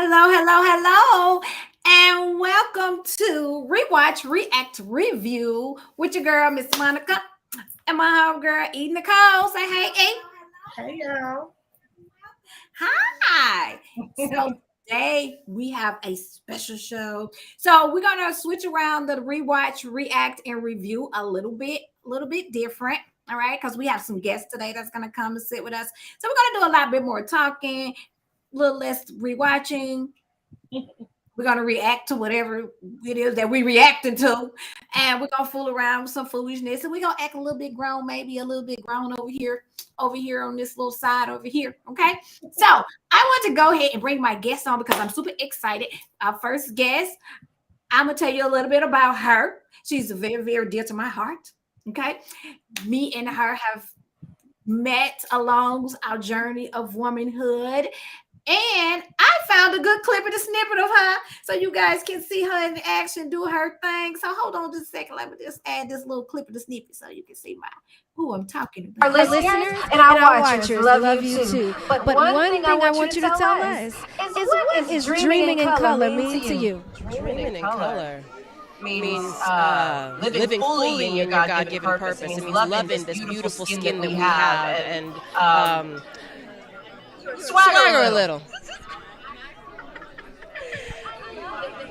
Hello, hello, hello, and welcome to Rewatch, React, Review with your girl, Miss Monica, and my homegirl, E. Nicole. Say hey, E. Hey y'all. Hi. So today we have a special show. So we're gonna switch around the rewatch, react, and review a little bit different. All right, because we have some guests today that's gonna come and sit with us. So we're gonna do a lot bit more talking, a little less rewatching. We're gonna react to whatever it is that we reacting to, and we're gonna fool around with some foolishness, and we're gonna act a little bit grown, maybe a little bit grown over here on this little side over here. Okay, so I want to go ahead and bring my guest on because I'm super excited. Our first guest, I'm gonna tell you a little bit about her. She's very, very dear to my heart. Okay, me and her have met along our journey of womanhood. And I found a good clip of the snippet of her so you guys can see her in action do her thing. So hold on just a second. Let me just add this little clip of the snippet so you can see who I'm talking Our about. listeners and our watchers love you too. But one thing I want you to tell us is what is dreaming in color mean to you? Dreaming in color means living fully in your God-given purpose. It means loving this beautiful skin that we have and swagger a little.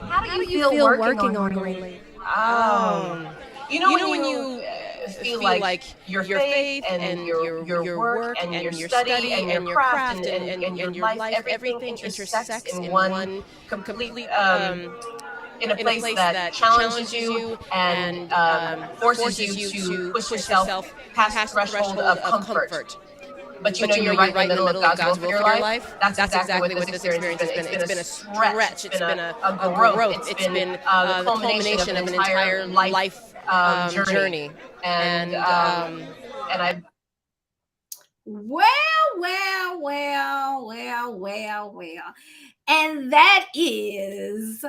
How do you feel working on Greenleaf? You know when you feel like your faith and your work and your study and your craft and your life, everything intersects in one complete in a place that challenges you and forces you to push yourself past the threshold of comfort. But you know you're right in the middle of God's will for your life. That's exactly what this experience has been. It's been a stretch. It's been a growth. It's been the culmination of an entire life journey. And I. Well. And that is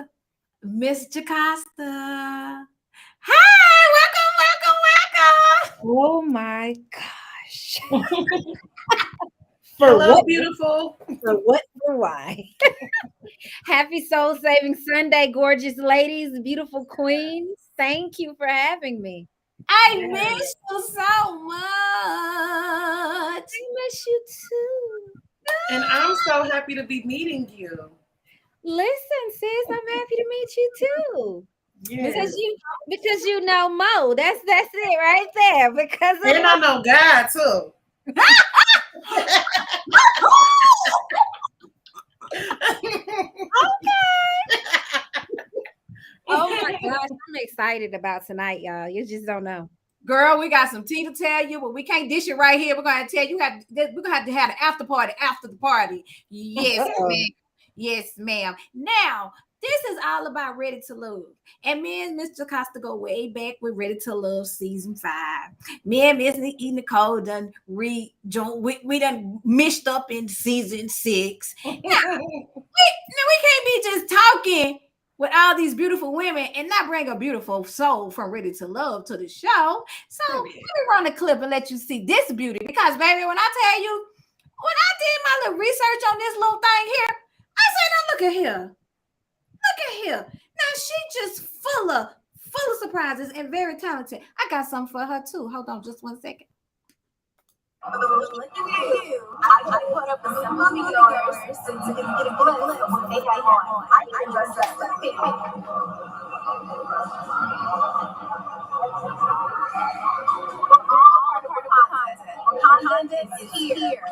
Miss Jocasta. Hi, welcome. Oh my gosh. Hello, beautiful. For what? For why? Happy Soul Saving Sunday, gorgeous ladies, beautiful queens. Thank you for having me. I miss you so much. I miss you too. And I'm so happy to be meeting you. Listen, sis, I'm happy to meet you too. Yes. Because you know Mo. That's it right there. Because And I know God too. oh my gosh, I'm excited about tonight, y'all. You just don't know. Girl, we got some tea to tell you, but we can't dish it right here. We're gonna tell you we're gonna have to have an after party after the party. Yes, ma'am. Yes, ma'am. Now, this is all about Ready to Love. And me and Mr. Costa go way back with Ready to Love season 5. Me and Miss E. Nicole done we done mished up in season 6. Now, we can't be just talking with all these beautiful women and not bring a beautiful soul from Ready to Love to the show. So let me run a clip and let you see this beauty. Because baby, when I tell you, when I did my little research on this little thing here, I said, now look at here. Look at here. Now she just full of surprises and very talented. I got something for her too. Hold on just one second. Look at you. I put up with some of yours to get a glimpse of what they have on. I dressed up like a all part of the content is here.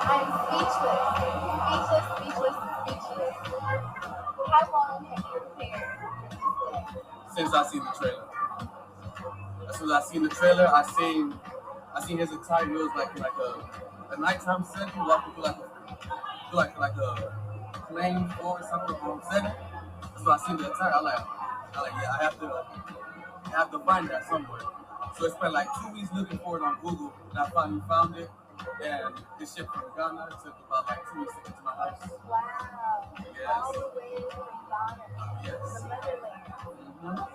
I'm speechless. How long have you prepared? Since I seen the trailer. As soon as I seen the trailer, I seen his entire. It was like a nighttime setting, walking through like a plain forest something setting. So I seen the entire. I like yeah, I have to find that somewhere. So I spent like 2 weeks looking for it on Google, and I finally found it. And it shipped from Ghana. It took about like 2 weeks to get to my house. Wow. Yes. All the way from Ghana. Yes. The motherland.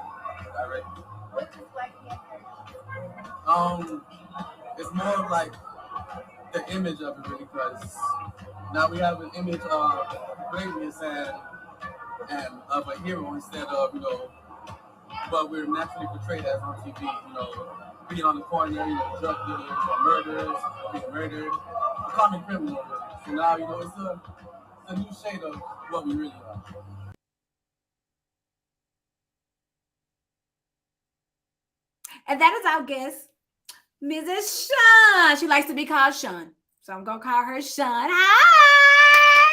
Directly. What does Black Panther mean? It's more of like the image of it, really, because now we have an image of greatness and of a hero instead of, you know, what we're naturally portrayed as on TV, you know, being on the corner, you know, drug dealers or murderers, being murdered, a common criminal. Really. So now, you know, it's a new shade of what we really are. And that is our guest, Mrs. Sean. She likes to be called Sean. So I'm going to call her Sean. Hi!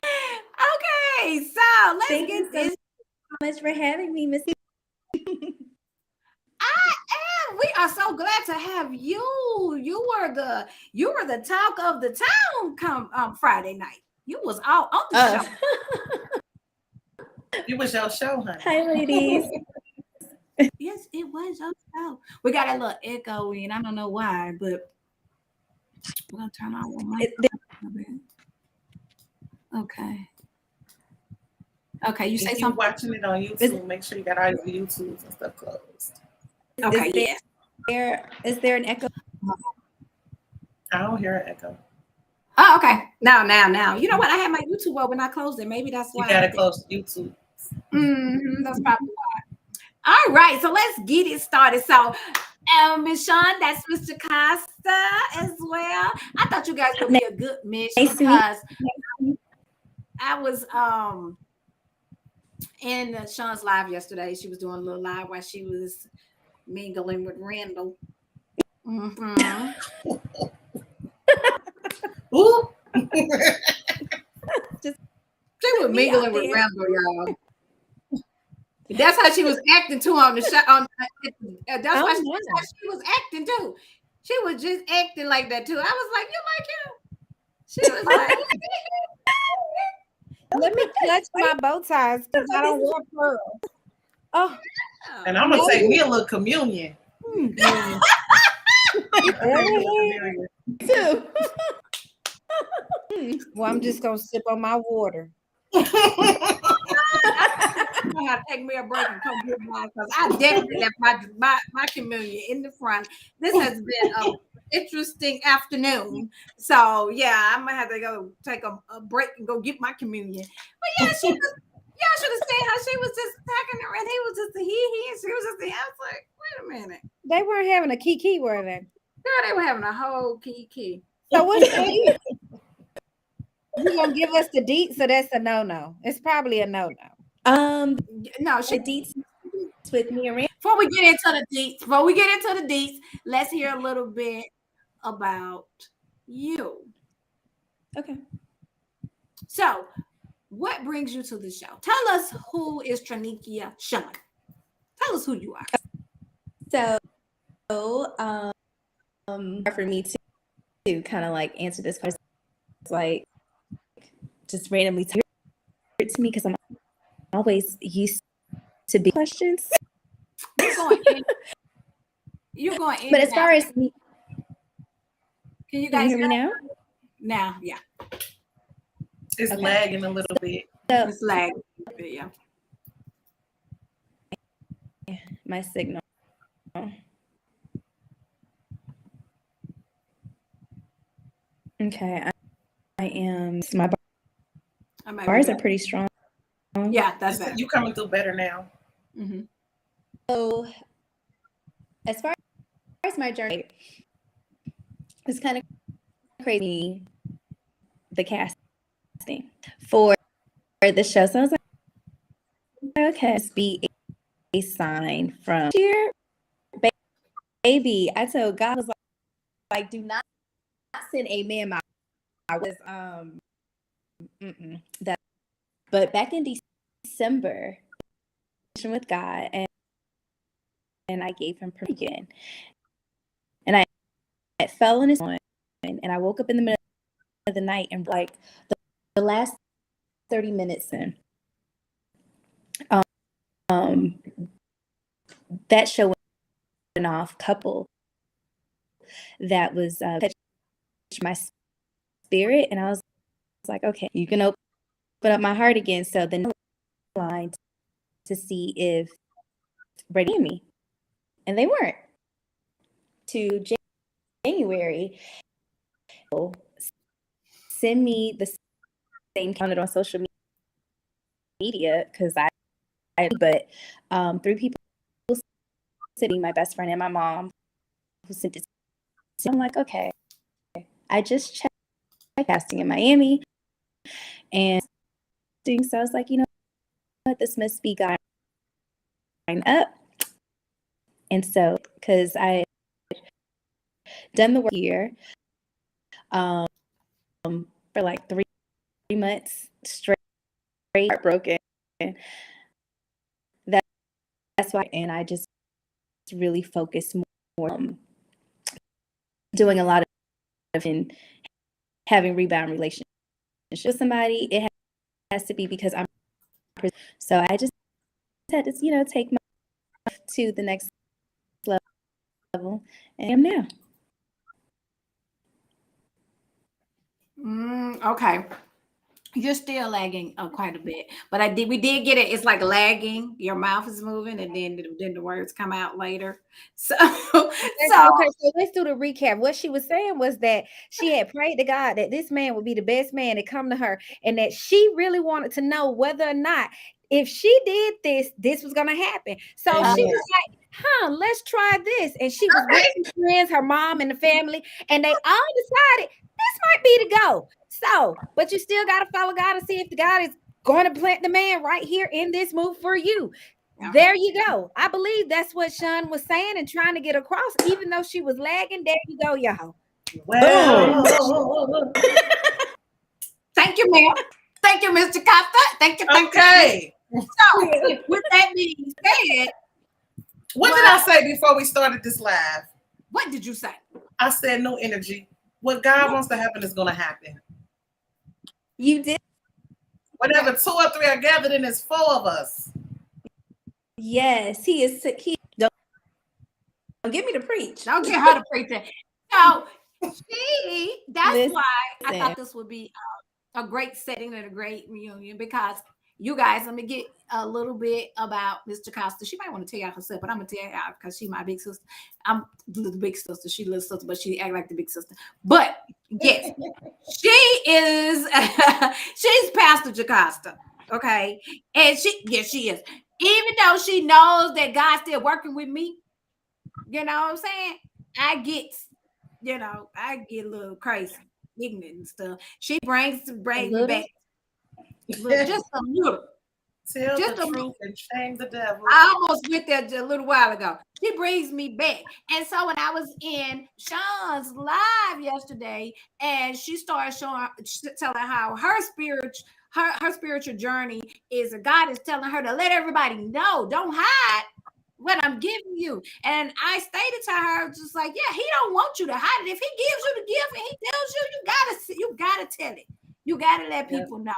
Okay, so let's Thank get you this. so much for having me, Missy. We are so glad to have you. You were the talk of the town come Friday night. You was all on the show. It was your show, honey. Hi, ladies. Yes, it was your show. We got a little echo in. I don't know why, but we're gonna turn on one mic. Okay. Okay, you say If you're something? watching it on YouTube, make sure you got all your YouTubes and stuff closed. Okay, Is there an echo? I don't hear an echo. Oh, okay. Now. You know what? I had my YouTube open. I closed it. Maybe that's why. You gotta close YouTube. That's probably why. All right, so let's get it started. So, Miss Sean, that's Mr. Costa as well. I thought you guys would be a good mix because I was in Sean's live yesterday. She was doing a little live while she was mingling with Randall. Mm-hmm. Ooh. She was mingling with Randall, y'all. That's how she was acting too on the show. That's how she was acting too. She was just acting like that too. I was like, "You like him?" She was like, Let me clutch my bow ties because I don't wear pearls. Oh, and I'm gonna take me a little communion. Too. Well, I'm just gonna sip on my water. "I'm gonna have to take me a break and come get mine because I definitely left my communion in the front. This has been an interesting afternoon. So yeah, I'm gonna have to go take a break and go get my communion. But yeah, she was. Y'all should have seen how she was just talking her, and he was just a he, and she was just a. I was like, wait a minute. They weren't having a kiki, were they? Girl, they were having a whole kiki. So what's the deet? You gonna give us the deet? So that's a no. It's probably a no. No, she deets with me and Before we get into the deets, let's hear a little bit about you. Okay. So, what brings you to the show? Tell us who is Tranikia Sean. Tell us who you are. So, for me to kind of like answer this question, like just randomly to me because I'm always used to be questions. You're going in. But as far as me, can you guys hear me now? Now, yeah. It's lagging a little bit. So, It's lagging a bit, yeah. My signal. Okay, I am. My bars are pretty strong. Yeah, that's it. You coming through better now. Mm-hmm. So, as far as my journey, it's kind of crazy. The casting for the show, so I was like, okay, let's be a sign from here, baby. I told God, I was like, do not send a man my. I was that, but back in December, with God, and I gave him permission, and I fell in his one, and I woke up in the middle of the night and like the last 30 minutes in, that show went off. Couple that was touched my spirit, and I was like, okay, you can open up my heart again. So the line to see if ready for me, and they weren't. To January, send me the same counted on social media because but 3 people sitting, my best friend and my mom, who sent it to me. I'm like, okay, I just checked casting in Miami, and doing so I was like, you know what, this must be God up. And so, because I had done the work here for like 3 months straight, heartbroken. That's why, and I just really focused more doing a lot of in having rebound relationships with somebody. It has to be because I'm so I just had to, you know, take my life to the next level, and I am now. Okay. You're still lagging quite a bit, but we did get it. It's like lagging. Your mouth is moving, and then the words come out later. So Okay, so let's do the recap. What she was saying was that she had prayed to God that this man would be the best man to come to her, and that she really wanted to know whether or not if she did this was gonna happen. So she was like, let's try this. And she was with her friends, her mom, and the family, and they all decided this might be the go. So, but you still got to follow God and see if the God is going to plant the man right here in this move for you. There you go. I believe that's what Sean was saying and trying to get across, even though she was lagging. There you go, y'all. Well, thank you, ma'am. Thank you, Mr. Costa. Thank you. okay. So, with that being said, What did I say before we started this live? What did you say? I said no energy. What God wants to happen is going to happen. You did. Whatever 2 or 3 are gathered in, is 4 of us. Yes, he is. Don't get me to preach. Don't get her to preach it. So that's why I thought this would be a great setting and a great reunion, because you guys, let me get a little bit about Mr. Costa. She might want to tell y'all herself, but I'm gonna tell y'all because she's my big sister. I'm the big sister. She little sister, but she act like the big sister. But yes, she is. She's Pastor Jocasta. Okay, and she is. Even though she knows that God's still working with me, you know what I'm saying? I get a little crazy, ignorant and stuff. She brings me back just a little. Tell just the truth and shame the devil. I almost went there just a little while ago. She brings me back. And so when I was in Sean's live yesterday, and she started telling how her spiritual journey is, God is telling her to let everybody know, don't hide what I'm giving you. And I stated to her, just like, yeah, he don't want you to hide it. If he gives you the gift and he tells you, you gotta tell it. You gotta let people know.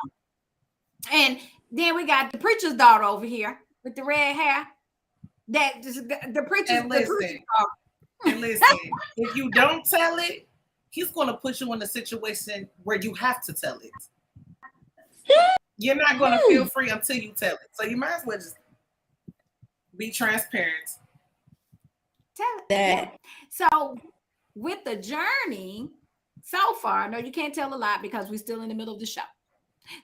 And then we got the preacher's daughter over here with the red hair. That just the preacher's daughter. And listen, if you don't tell it, he's going to put you in a situation where you have to tell it. You're not going to feel free until you tell it. So you might as well just be transparent. Tell it. Yeah. So with the journey so far, I know you can't tell a lot because we're still in the middle of the show.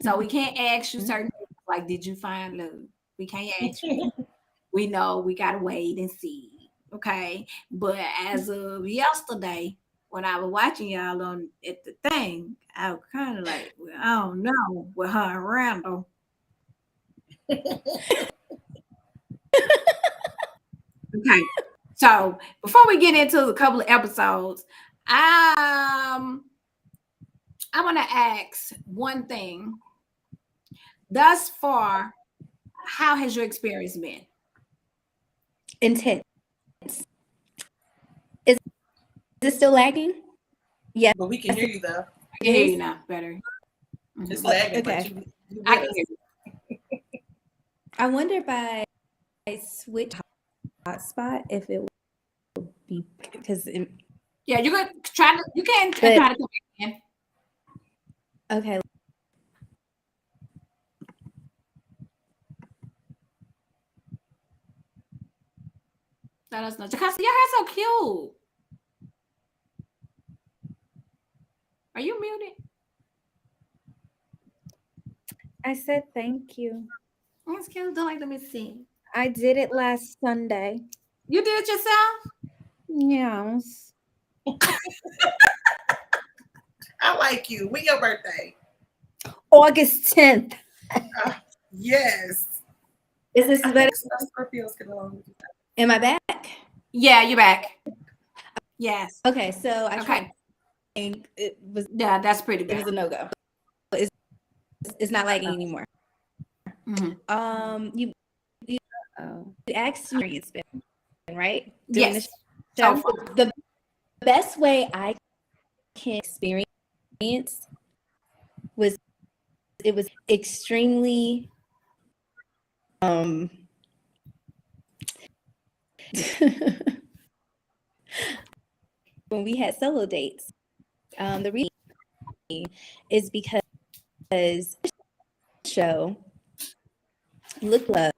So we can't ask you certain things like, did you find love? We can't ask you. We know we got to wait and see. Okay. But as of yesterday, when I was watching y'all at the thing, I was kind of like, well, I don't know with her and Randall. Okay. So before we get into a couple of episodes, I want to ask one thing. Thus far, how has your experience been? Intense. Is it still lagging? Yeah. But we can hear you though. I can hear you now better. It's lagging, okay. But I can hear you. I wonder if I switch spot if it would be because Yeah, you can try to. You can But- try to come in. okay. Let us know. Jacasa, your hair's so cute. Are you muted? I said thank you. That's cute. Don't let me see. I did it last Sunday. You did it yourself? Yes. I like you. When your birthday? August 10th. Yes. Is this I better? think Scorpios get along with that. Am I back? Yeah, you're back. Yes. Okay, so I tried. Okay. It was Yeah, that's pretty it was good. a no-go. It's not lagging anymore. Mhm. You Oh. asked me it's been right during Yes. the So show. far. The best way I can experience was it was extremely when we had solo dates. The reason is because the show look love,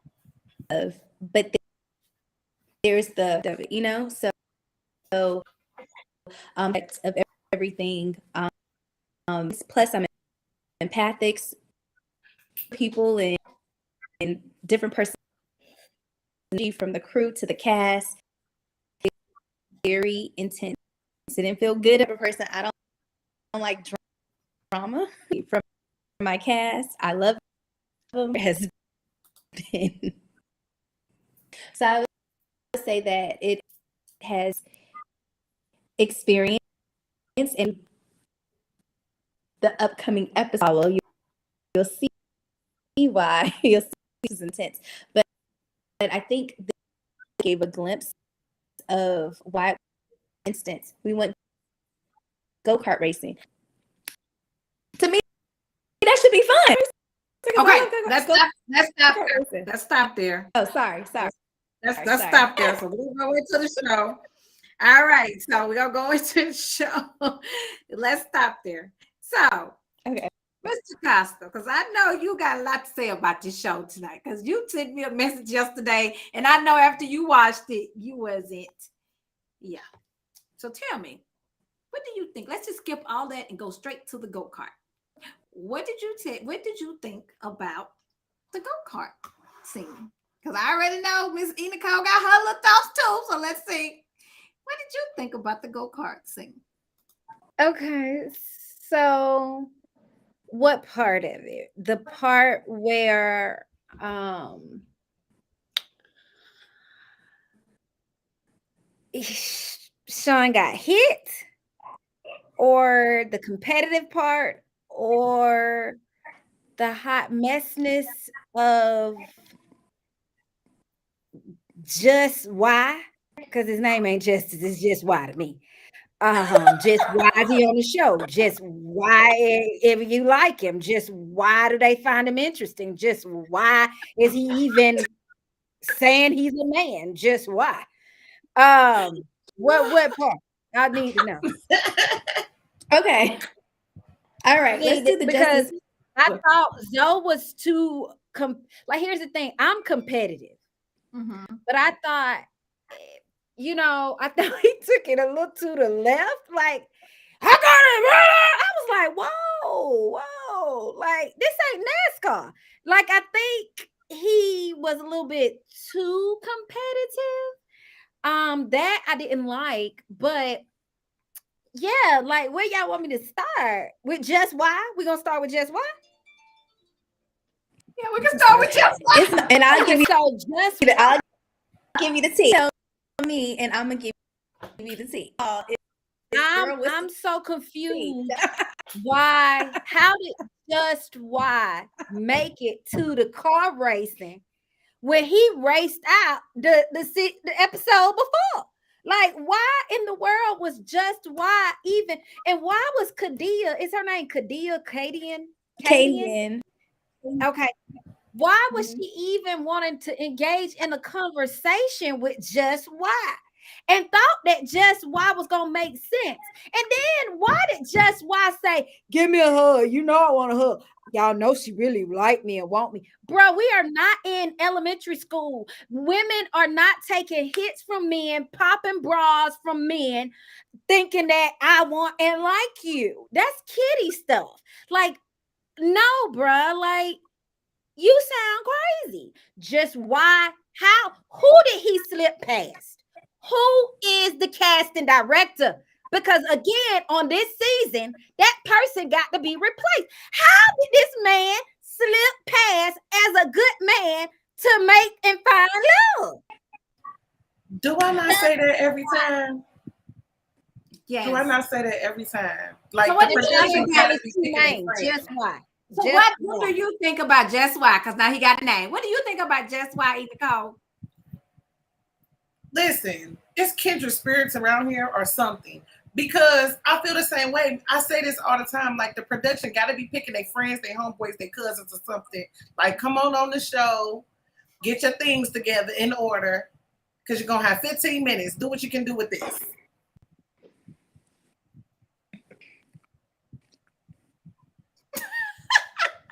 but there's the so of everything. Plus I'm empathic people and different personality from the crew to the cast. Very intense. It didn't feel good of a person. I don't like drama from my cast. I love them. Has been. So I would say that it has experience in the upcoming episode. You'll see why you'll see this is intense. But I think this gave a glimpse of why. For instance, we went go-kart racing. To me, that should be fun. Okay, let's stop there. Oh, sorry. Let's stop there. So we'll go into the show. All right, so we're gonna go into the show. Let's stop there. So, Okay. Mr. Costa, because I know you got a lot to say about this show tonight. Because you sent me a message yesterday, and I know after you watched it, you wasn't. Yeah. So tell me, what do you think? Let's just skip all that and go straight to the go-kart. What did you think about the go-kart scene? Because I already know Miss Nicole got her little thoughts too. So let's see. What did you think about the go-kart scene? Okay, so what part of it? The part where Sean got hit, or the competitive part, or the hot messness of just why? Because his name ain't Justice, it's just why to me. Just why is he on the show? Just why if you like him? Just why do they find him interesting? Just why is he even saying he's a man? Just why? What part? I need to know. Okay. All right. Let's do the because justice. I thought Zoe was too like here's the thing, I'm competitive, but I thought I thought he took it a little to the left. Like, I got it. I was like, whoa, like this ain't NASCAR. Like, I think he was a little bit too competitive. That I didn't like, but yeah, like where y'all want me to start? With just why? We're gonna start with just why? Yeah, we can start with just why. And I'll give you I'll give you the tea. Tell me, and I'm gonna give you the tea. I'm so confused. Why? How did just why make it to the car racing when he raced out the episode before? Like, why in the world was just why even? And why was Kadia? Is her name Kadia? Kadian? Kadian. Okay. Why was she even wanting to engage in a conversation with Just Why? And thought that Just Why was gonna make sense. And then why did Just Why say, "Give me a hug"? You know I want a hug. Y'all know she really like me and want me. Bro, we are not in elementary school. Women are not taking hits from men, popping bras from men, thinking that I want and like you. That's kiddie stuff. Like, no, bro. Like, you sound crazy. Just why? How? Who did he slip past? Who is the casting director? Because again, on this season, that person got to be replaced. How did this man slip past as a good man to make and find love? Do I not say that every time? Yes. Do I not say that every time? Like, so what the do production you gotta think be picking their friends. Just why? So Just what why. do you think about Just Why? Because now he got a name. What do you think about Just Why, Ethan Cole? Listen, it's kindred spirits around here or something. Because I feel the same way. I say this all the time. Like, the production got to be picking their friends, their homeboys, their cousins or something. Like, come on the show. Get your things together in order. Because you're going to have 15 minutes. Do what you can do with this.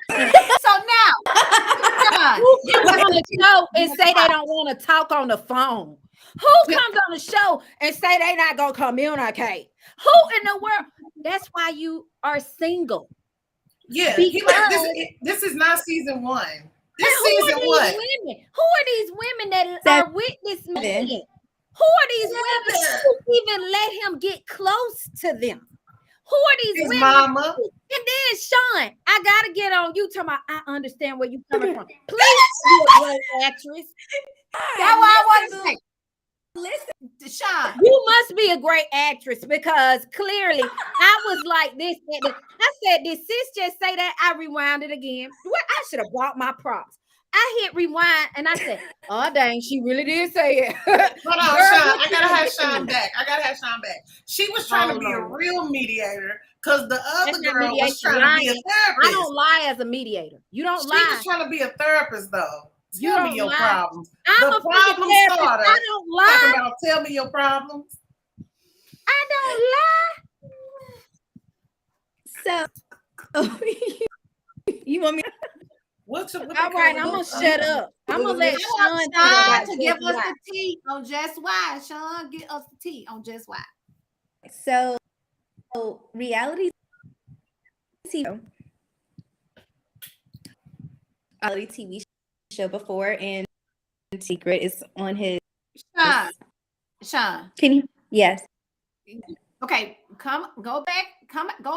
So now, who comes on the show and say they don't want to talk on the phone? Who comes on the show and say they not gonna communicate? Who in the world? That's why you are single. Yeah, this is not season 1. This who season are these 1. women? Who are these women that are with this man? Who are these women who even let him get close to them? Who are these His women? mama. And then Sean, I gotta get on you talking about I understand where you coming from. Please be a great actress. That's what I want to say. Listen, Sean. You must be a great actress because clearly I was like this. I said, did sis just say that? I rewound it again. I should have brought my props. I hit rewind and I said, oh dang, she really did say it. Hold on, Sean. I gotta have Sean back. She was trying to be a real mediator because the other girl was trying to be a therapist. I don't lie as a mediator. You don't lie. She was trying to be a therapist though. Tell me your problems. I'm the a problem starter. I don't lie. Talking about tell me your problems. I don't lie. So you want me? All right, I'm gonna shut up. I'm gonna let Sean to give us the tea on Just Why. Sean, get us the tea on Just Why. So reality TV show before and Secret is on his. Sean. Can you? Yes. Okay, go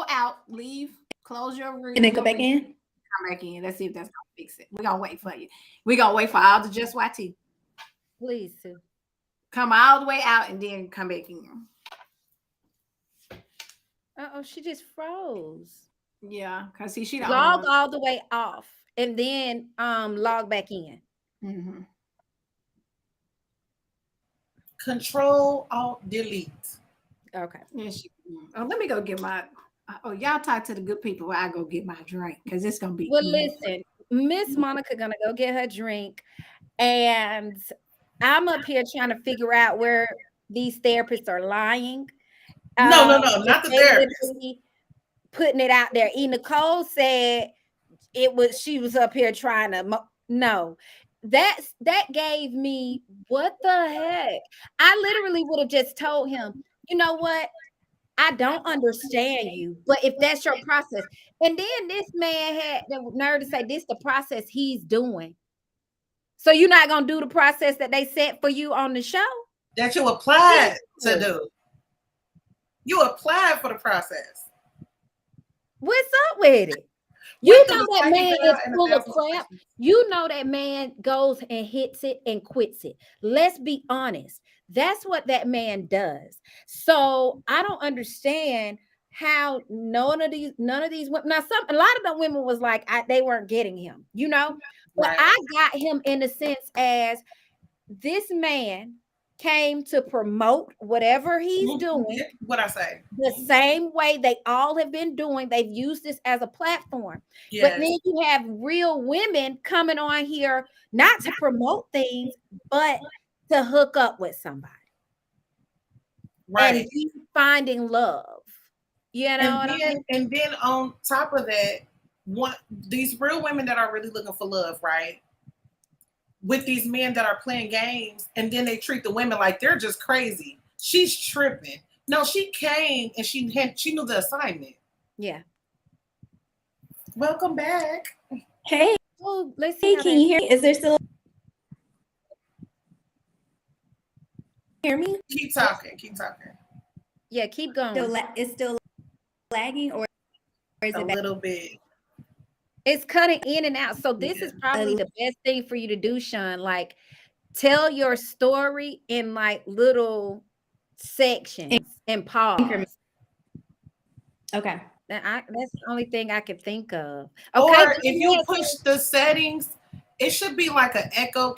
out, leave, close your room. And then go back in? Come back in. Let's see if that's gonna fix it. We're gonna wait for you. We're gonna wait for all the Just Why tea. Please, Sue. Come all the way out and then come back in. She just froze. Yeah, because she log all the way off and then log back in. Mm-hmm. Control Alt Delete. Okay. Let me go get my. Y'all talk to the good people while I go get my drink because it's gonna be. Well, listen, Miss Monica gonna go get her drink, and I'm up here trying to figure out where these therapists are lying. No, not the therapist. Putting it out there. Nicole said she was up here trying to. No, that gave me what the heck. I literally would have just told him, you know what? I don't understand you, but if that's your process, and then this man had the nerve to say this the process he's doing. So you're not gonna do the process that they set for you on the show? That you applied to do. You applied for the process. What's up with it? You know that man is full of crap. You know that man goes and hits it and quits it. Let's be honest. That's what that man does. So I don't understand how none of these women. Now, a lot of the women was like they weren't getting him, but I got him in a sense as this man came to promote whatever he's doing What I say? the same way they all have been doing. They've used this as a platform. Yes. But then you have real women coming on here not to promote things, but to hook up with somebody. Right. And be finding love. You know and then on top of that, these real women that are really looking for love, right? With these men that are playing games, and then they treat the women like they're just crazy. She's tripping. No, she came and she knew the assignment. Yeah. Welcome back. Hey, oh, let's see. Can you hear me? Is there still hear me? Keep talking. Yeah, keep going. It's still lagging, or is a it little bit? It's cutting in and out. So this is probably the best thing for you to do, Sean. Like, tell your story in like little sections and pause. Okay. That's the only thing I could think of. Okay. Or if you push the settings, it should be like an echo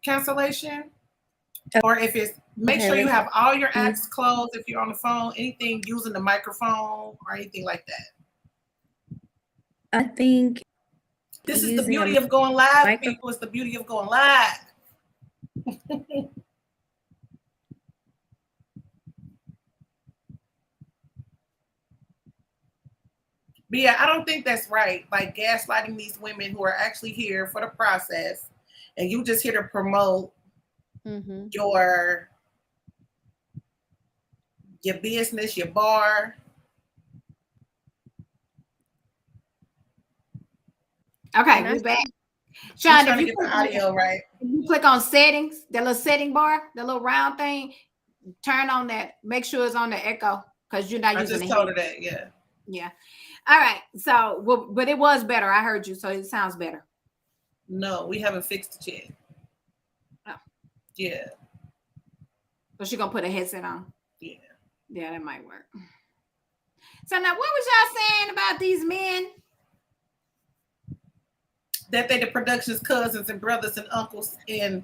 cancellation. Or if it's make sure you have all your apps closed if you're on the phone, anything using the microphone or anything like that. I think this is the beauty of going live, people. It's the beauty of going live. But yeah, I don't think that's right. Like gaslighting these women who are actually here for the process, and you just here to promote your business, your bar. Okay, we're back. Sean, if you get the audio right, if you click on settings, that little setting bar, that little round thing, turn on that. Make sure it's on the echo because you're not using it. I just told her that, yeah. Yeah. All right. So, well, but it was better. I heard you, so it sounds better. No, we haven't fixed it yet. Oh. Yeah. So she's gonna put a headset on. Yeah. Yeah, that might work. So now, what was y'all saying about these men? That they the production's cousins and brothers and uncles, and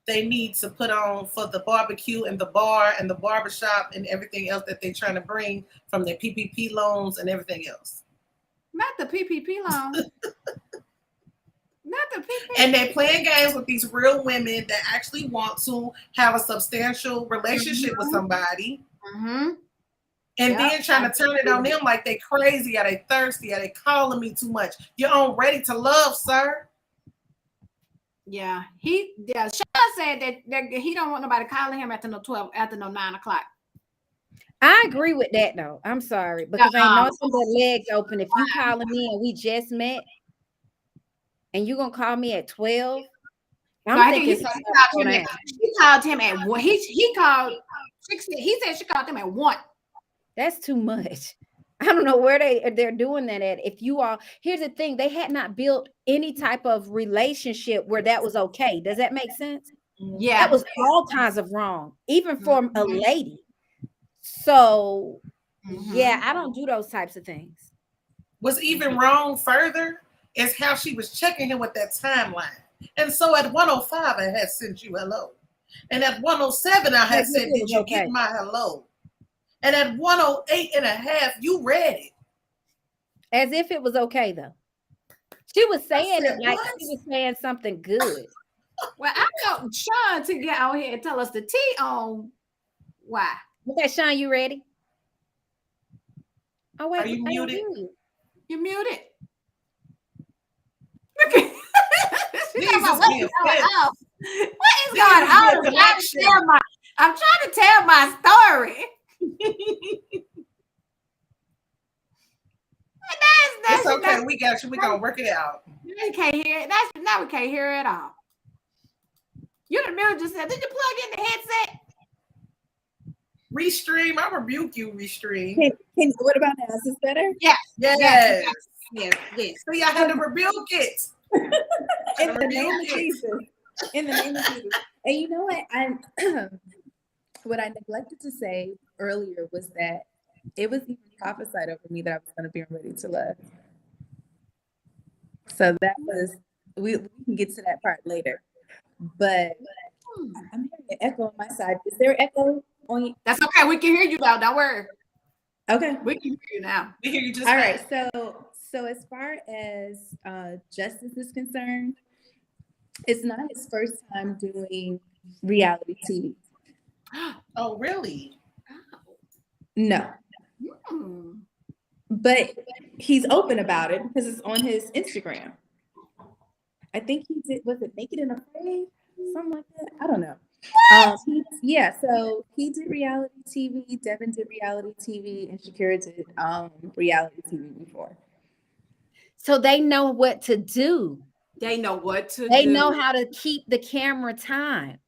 they need to put on for the barbecue and the bar and the barbershop and everything else that they're trying to bring from their PPP loans and everything else. Not the PPP loans. Not the PPP. And they're playing games with these real women that actually want to have a substantial relationship with somebody. And then trying to turn it on them like they crazy, are they thirsty, are they calling me too much? You're on ready to love, sir. Yeah, Sean said that he don't want nobody calling him after no 9 o'clock. I agree with that though. I'm sorry, because ain't nothing but legs open. If you calling me and we just met, and you gonna call me at 12, I'm thinking he called him at 1. He called. He said she called him at 1. That's too much. I don't know where they're doing that at. If you all, here's the thing, they had not built any type of relationship where that was okay. Does that make sense? Yeah, that was all kinds of wrong, even for a lady. So yeah, I don't do those types of things. What's even wrong further is how she was checking him with that timeline. And so at 105, I had sent you hello. And at 107, I had said, did you get my hello? And at 108 and a half, you read it. As if it was okay, though. She was saying it like she was saying something good. Well, I want Sean to get out here and tell us the tea on why. Okay, Sean, you ready? Oh, wait. Are you muted? You muted. What is going on? I'm trying to tell my story. It's okay. We got you. We're going to work it out. You can't hear it. Now we can't hear it at all. You the mirror just said, did you plug in the headset? Restream. I rebuke you, Restream. What about now? Is this better? Yes. Yes. So I had to rebuke it. In the name of Jesus. In the name of Jesus. And you know what? What I neglected to say earlier was that it was even prophesied over me that I was going to be ready to love. So that was, we can get to that part later. But I'm hearing an echo on my side. Is there echo on you? That's okay. We can hear you now. Don't worry. Okay. We can hear you now. We hear you just All fine. right. So as far as Justice is concerned, it's not his first time doing reality TV. Oh, really? No. But he's open about it because it's on his Instagram. I think he did, was it Naked and Afraid? Something like that. I don't know. So he did reality TV, Devin did reality TV, and Shakira did reality TV before. So they know what to do. They know what to They do. know how to keep the camera time.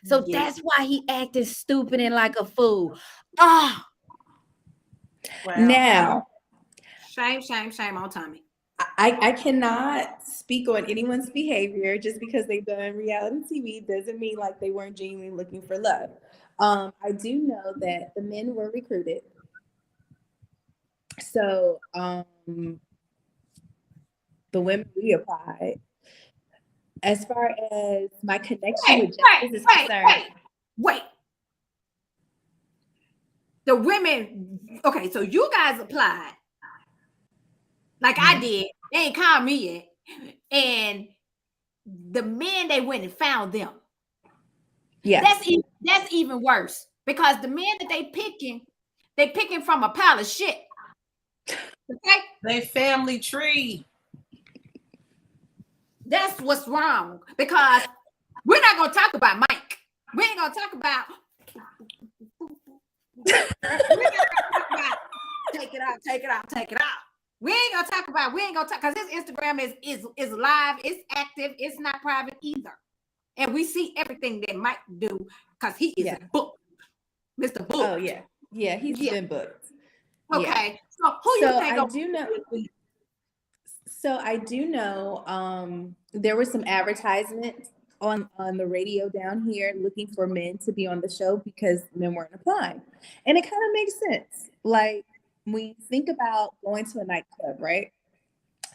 So that's why he acted stupid and like a fool. Wow. Now, shame on Tommy. I cannot speak on anyone's behavior. Just because they've done reality TV doesn't mean like they weren't genuinely looking for love. I do know that the men were recruited. So the women we applied. As far as my connection with Justice is concerned. Wait. The women, okay, so you guys applied. Like I did. They ain't called me yet. And the men, they went and found them. Yeah. That's even worse. Because the men that they picking from a pile of shit. Okay? They family tree. That's what's wrong. Because we're not gonna talk about Mike. We ain't gonna talk about take it out. We ain't gonna talk because his Instagram is live, it's active, it's not private either. And we see everything that Mike do because he is booked. Mr. Book. Oh yeah. Yeah, he's been booked. Okay. So who you think I do know. So I do know there were some advertisements on the radio down here looking for men to be on the show because men weren't applying. And it kind of makes sense. Like when you think about going to a nightclub, right?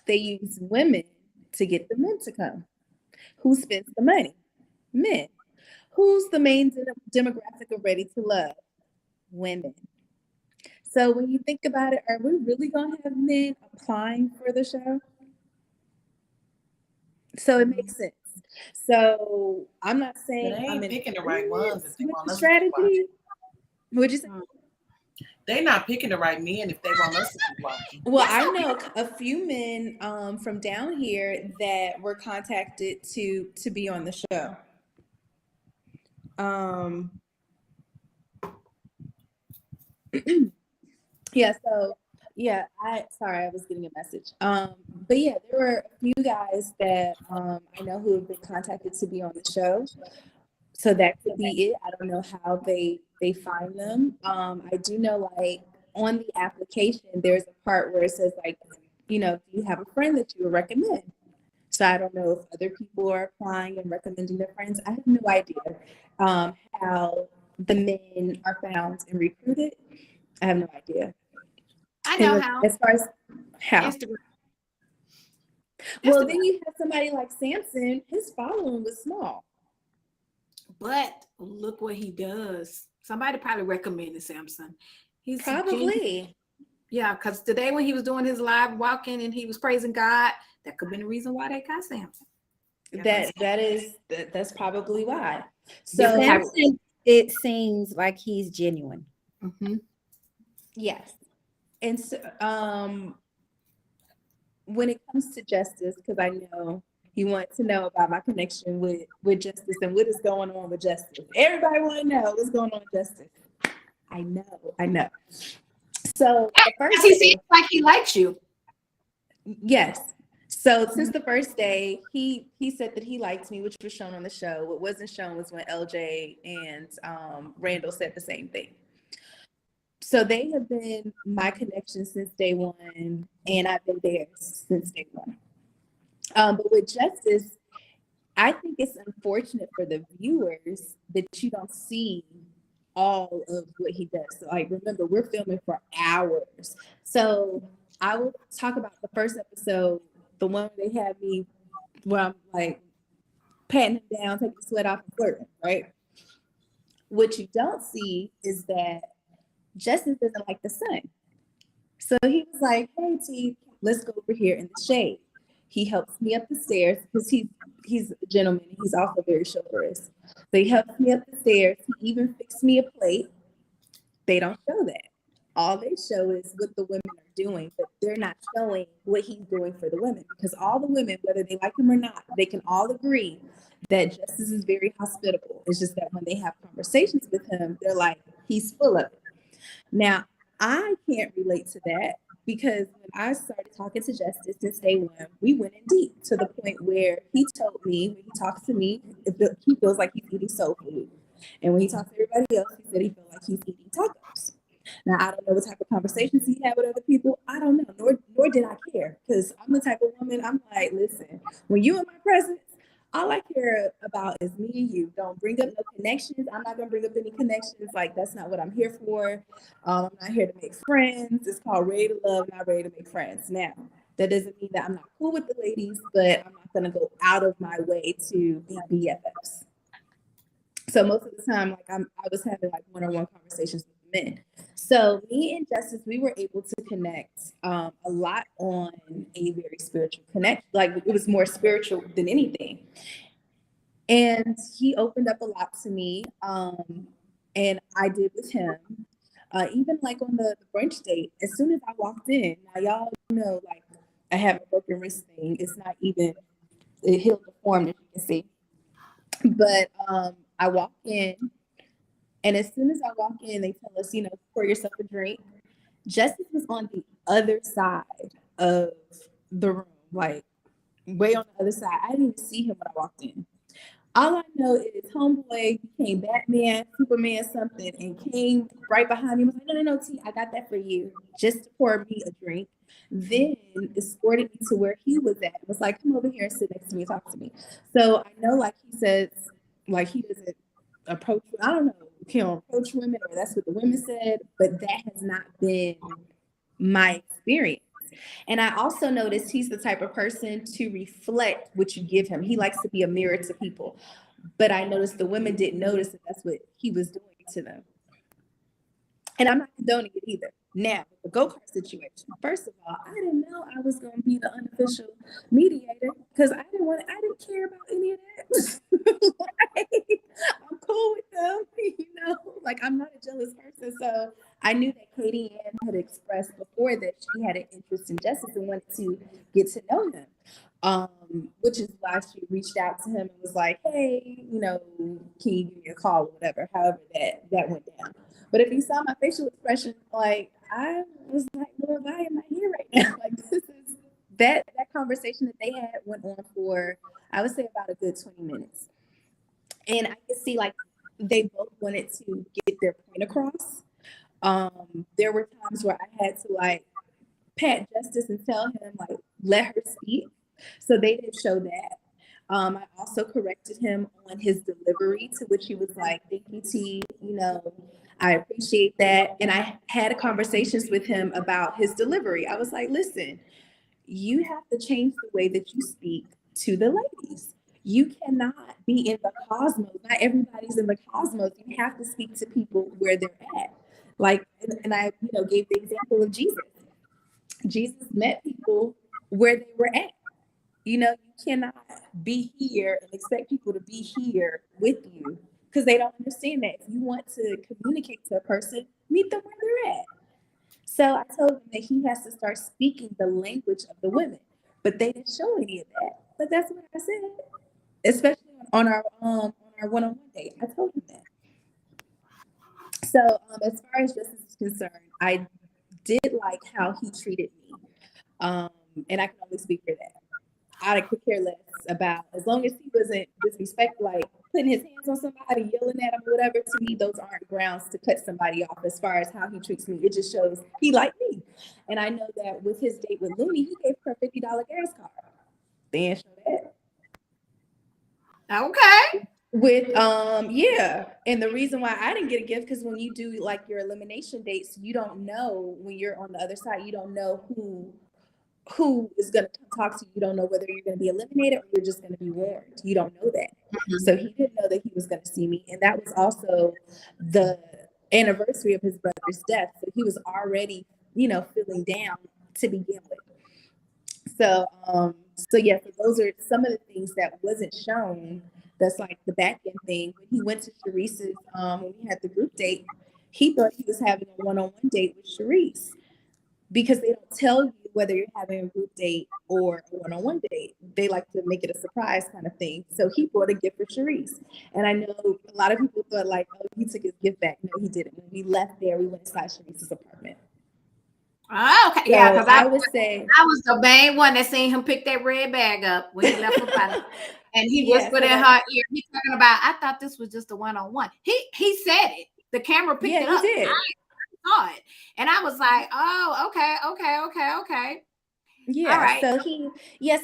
They use women to get the men to come. Who spends the money? Men. Who's the main demographic of Ready to Love? Women. So when you think about it, are we really going to have men applying for the show? So it makes sense. So I'm not saying I'm picking the right ones if they want us strategy. What'd you say? They're not picking the right men if they want us to be watching. Well, I know a few men from down here that were contacted to be on the show. I was getting a message. But yeah, there were a few guys that I know who have been contacted to be on the show. So that could be it. I don't know how they find them. I do know like on the application, there's a part where it says like, do you have a friend that you would recommend? So I don't know if other people are applying and recommending their friends. I have no idea how the men are found and recruited. I have no idea. I know how. As far as how. Instagram. Well, then you have somebody like Samson. His following was small. But look what he does. Somebody probably recommended Samson. He's probably. Yeah, because today when he was doing his live walking and he was praising God, that could have been the reason why they got Samson. That's probably why. So Samson, it seems like he's genuine. Mm-hmm. Yes. And so when it comes to Justice, because I know you want to know about my connection with Justice and what is going on with Justice. Everybody want to know what's going on with Justice. I know. So the first he seems like he likes you. Yes. So since the first day, he said that he liked me, which was shown on the show. What wasn't shown was when LJ and Randall said the same thing. So they have been my connection since day one, and I've been there since day one. But with Justice, I think it's unfortunate for the viewers that you don't see all of what he does. So, like, remember, we're filming for hours. So I will talk about the first episode, the one where they had me, where I'm like patting him down, taking the sweat off and flirting, right? What you don't see is that Justice doesn't like the sun. So he was like, hey T, let's go over here in the shade. He helps me up the stairs because he's a gentleman. He's also very chivalrous. So he helps me up the stairs. He even fixed me a plate. They don't show that. All they show is what the women are doing, but they're not showing what he's doing for the women, because all the women, whether they like him or not, they can all agree that Justice is very hospitable. It's just that when they have conversations with him, they're like, he's full of it. Now, I can't relate to that because when I started talking to Justice since day one, we went in deep to the point where he told me, when he talks to me, he feels like he's eating soul food. And when he talks to everybody else, he said he feels like he's eating tacos. Now, I don't know what type of conversations he had with other people. I don't know, nor did I care, because I'm the type of woman, I'm like, listen, when you in my presence, all I care about is me and you. Don't bring up no connections. I'm not going to bring up any connections. Like, that's not what I'm here for. I'm not here to make friends. It's called ready to love, not ready to make friends. Now, that doesn't mean that I'm not cool with the ladies, but I'm not going to go out of my way to be BFFs. So most of the time, like I was having like one-on-one conversations with men. So me and Justice, we were able to connect a lot on a very spiritual connect. Like it was more spiritual than anything. And he opened up a lot to me, and I did with him. Even like on the brunch date, as soon as I walked in, now y'all know, like I have a broken wrist thing. It's not even, it healed the form, as you can see. But I walk in, and as soon as I walk in, they tell us, pour yourself a drink. Justice was on the other side of the room, like way on the other side. I didn't even see him when I walked in. All I know is homeboy became Batman, Superman, something, and came right behind me and was like, no, T, I got that for you, just to pour me a drink. Then escorted me to where he was at. It was like, come over here and sit next to me and talk to me. So I know, like he says, like he doesn't approach, I don't know, he don't approach women, or that's what the women said, but that has not been my experience. And I also noticed he's the type of person to reflect what you give him. He likes to be a mirror to people. But I noticed the women didn't notice that that's what he was doing to them. And I'm not condoning it either. Now, the go-kart situation. First of all, I didn't know I was going to be the unofficial mediator because I didn't care about any of that. Like, I'm cool with them, like I'm not a jealous person. So I knew that Katie Ann had expressed before that she had an interest in Justice and wanted to get to know him. Which is why she reached out to him and was like, hey, can you give me a call or whatever, however that went down. But if you saw my facial expression, like I was like, Lord, why am I here right now? Like this is that conversation that they had went on for, I would say, about a good 20 minutes. And I could see like they both wanted to get their point across. There were times where I had to like pat Justice and tell him like, let her speak. So they didn't show that. I also corrected him on his delivery, to which he was like, thank you, T, I appreciate that. And I had conversations with him about his delivery. I was like, listen, you have to change the way that you speak to the ladies. You cannot be in the cosmos. Not everybody's in the cosmos. You have to speak to people where they're at. Like, and I, gave the example of Jesus. Jesus met people where they were at. You cannot be here and expect people to be here with you because they don't understand that. If you want to communicate to a person, meet them where they're at. So I told him that he has to start speaking the language of the women, but they didn't show any of that. But that's what I said, especially on our one-on-one date. I told him that. So as far as Justice is concerned, I did like how he treated me, and I can only speak for that. I could care less about, as long as he wasn't disrespectful, like putting his hands on somebody, yelling at him, or whatever. To me, those aren't grounds to cut somebody off. As far as how he treats me, it just shows he liked me. And I know that with his date with Looney, he gave her a $50 gas card. They didn't show that. Okay. With yeah, and the reason why I didn't get a gift, because when you do like your elimination dates, you don't know, when you're on the other side, you don't know who who is going to talk to you. You don't know whether you're going to be eliminated or you're just going to be warned. You don't know that. So he didn't know that he was going to see me. And that was also the anniversary of his brother's death. So he was already, feeling down to begin with. So, so those are some of the things that wasn't shown. That's like the back end thing. When he went to Sharice's, when we had the group date, he thought he was having a one-on-one date with Sharice, because they don't tell you whether you're having a group date or a one-on-one date. They like to make it a surprise kind of thing. So he brought a gift for Sharice. And I know a lot of people thought like, oh, he took his gift back. No, he didn't. When we left there, we went inside Sharice's apartment. Oh, okay. So Yeah, because I would say I was the main one that seen him pick that red bag up when he left the party. And he whispered in her ear, he's talking about, I thought this was just a one-on-one. He said it. The camera picked it up. He did. I saw it. And I was like, oh, okay. Yeah. All right. So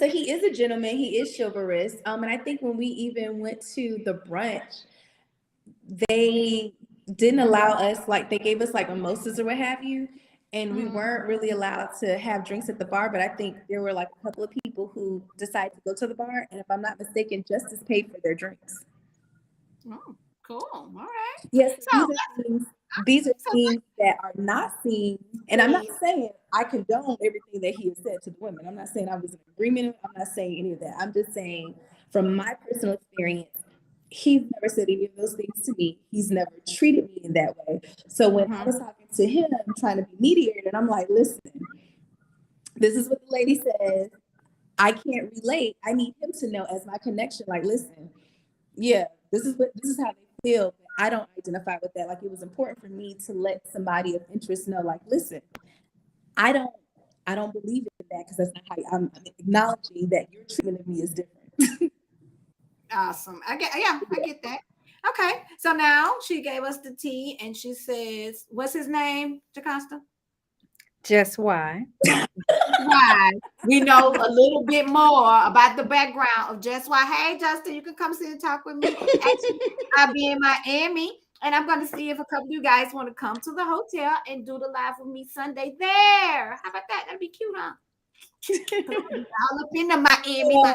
he is a gentleman. He is chivalrous. And I think when we even went to the brunch, they didn't allow us, like they gave us like mimosas or what have you. And we weren't really allowed to have drinks at the bar, but I think there were like a couple of people who decided to go to the bar. And if I'm not mistaken, Justice paid for their drinks. Oh, cool. All right. Yes. These are things that are not seen. And I'm not saying I condone everything that he has said to the women. I'm not saying I was in agreement. I'm not saying any of that. I'm just saying from my personal experience, he's never said any of those things to me. He's never treated me in that way. So when I was talking to him, trying to be mediator, and I'm like, listen, this is what the lady says. I can't relate. I need him to know as my connection. Like, listen, yeah, this is how they feel. But I don't identify with that. Like, it was important for me to let somebody of interest know, like, listen, I don't believe in that, because that's not how I'm acknowledging that your treatment of me is different. Awesome. I get that. Okay. So now she gave us the tea and she says, what's his name, Jocasta? Just why? Why? We know a little bit more about the background of Just Why. Hey, Justin, you can come sit and talk with me. Actually, I'll be in Miami, and I'm going to see if a couple of you guys want to come to the hotel and do the live with me Sunday there. How about that? That'd be cute, huh? All up in the Miami.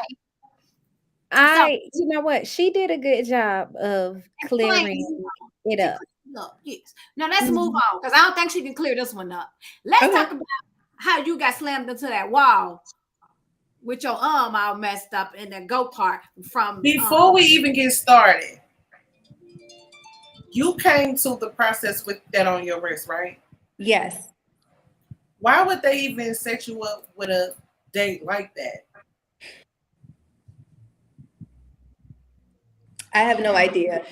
You know what? She did a good job of clearing it up. Yes. Now let's move on, because I don't think she can clear this one up. Let's talk about how you got slammed into that wall with your arm all messed up in that go-kart from. Before we even get started, you came to the process with that on your wrist, right? Yes. Why would they even set you up with a date like that? I have no idea.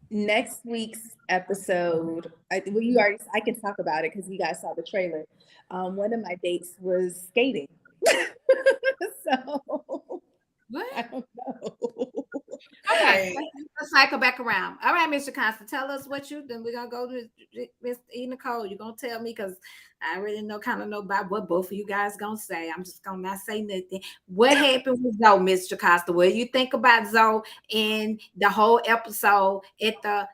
Next week's episode, I can talk about it because you guys saw the trailer. One of my dates was skating. So what? I don't know. Okay, let's cycle back around. All right, Mr. Constant, tell us what you. Then we're gonna go to Miss E. Nicole. You're gonna tell me, because I really know about what both of you guys gonna say. I'm just gonna not say nothing. What happened with Zoe, Mr. Costa? What do you think about Zoe in the whole episode at the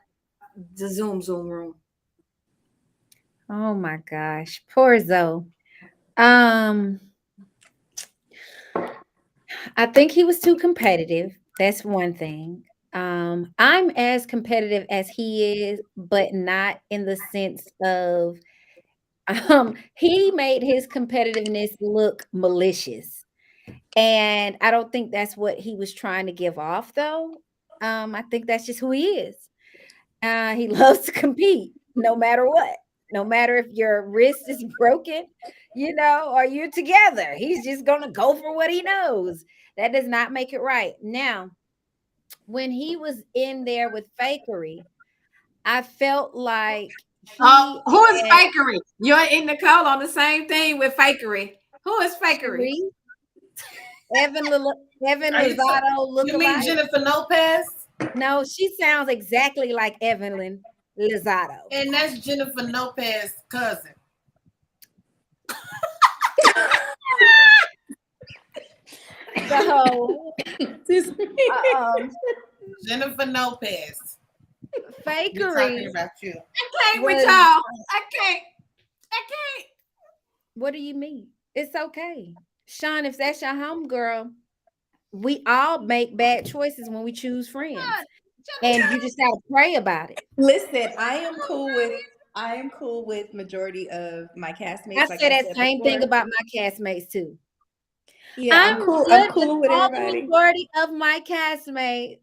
Zoom room? Oh my gosh, poor Zoe. I think he was too competitive. That's one thing. I'm as competitive as he is, but not in the sense of he made his competitiveness look malicious. And I don't think that's what he was trying to give off, though. I think that's just who he is. He loves to compete no matter what. No matter if your wrist is broken, or you're together. He's just going to go for what he knows. That does not make it right. Now, when he was in there with Fakery, I felt like who is Fakery? You're in Nicole on the same thing with Fakery. Who is Fakery? Evan Lozado lookalike. You mean Jennifer Lopez? No, she sounds exactly like Evelyn Lozado. And that's Jennifer Lopez's cousin. So, Jennifer Lopez. Fakery. Talking about you. I can't with y'all. I can't. What do you mean? It's okay. Sean, if that's your home girl, we all make bad choices when we choose friends. And you just gotta pray about it. Listen, I am cool with majority of my I castmates, like say I that said same thing before. about my castmates too. Yeah, I'm I'm good with cool with all the everybody. majority of my castmates.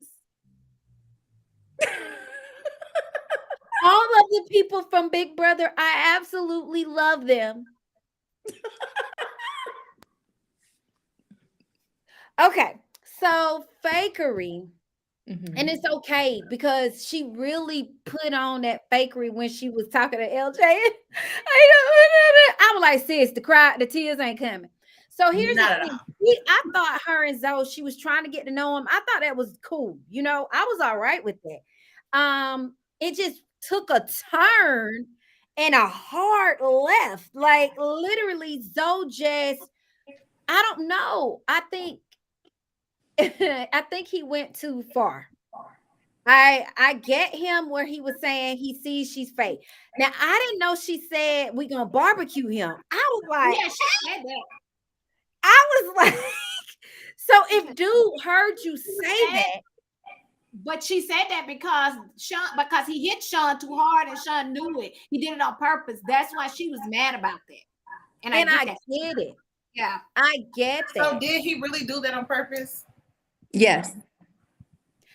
All of the people from Big Brother, I absolutely love them. Okay, so fakery. And it's okay because she really put on that fakery when she was talking to LJ. I was like, sis, the tears ain't coming. So here's the Not at thing. all. I thought her and Zoe, she was trying to get to know him. I thought that was cool. You know, I was all right with that. It just took a turn and a hard left. Like literally, Zoe just, I don't know. I think I think he went too far. I get him where he was saying he sees she's fake. Now I didn't know she said we gonna barbecue him. I was like, Yeah, she said that. I was like, so if dude heard you say Said- that, But she said that because he hit Sean too hard and Sean knew it. He did it on purpose. That's why she was mad about that. And I and get I that. get it, Yeah. I get So that. did he really do that on purpose? Yes.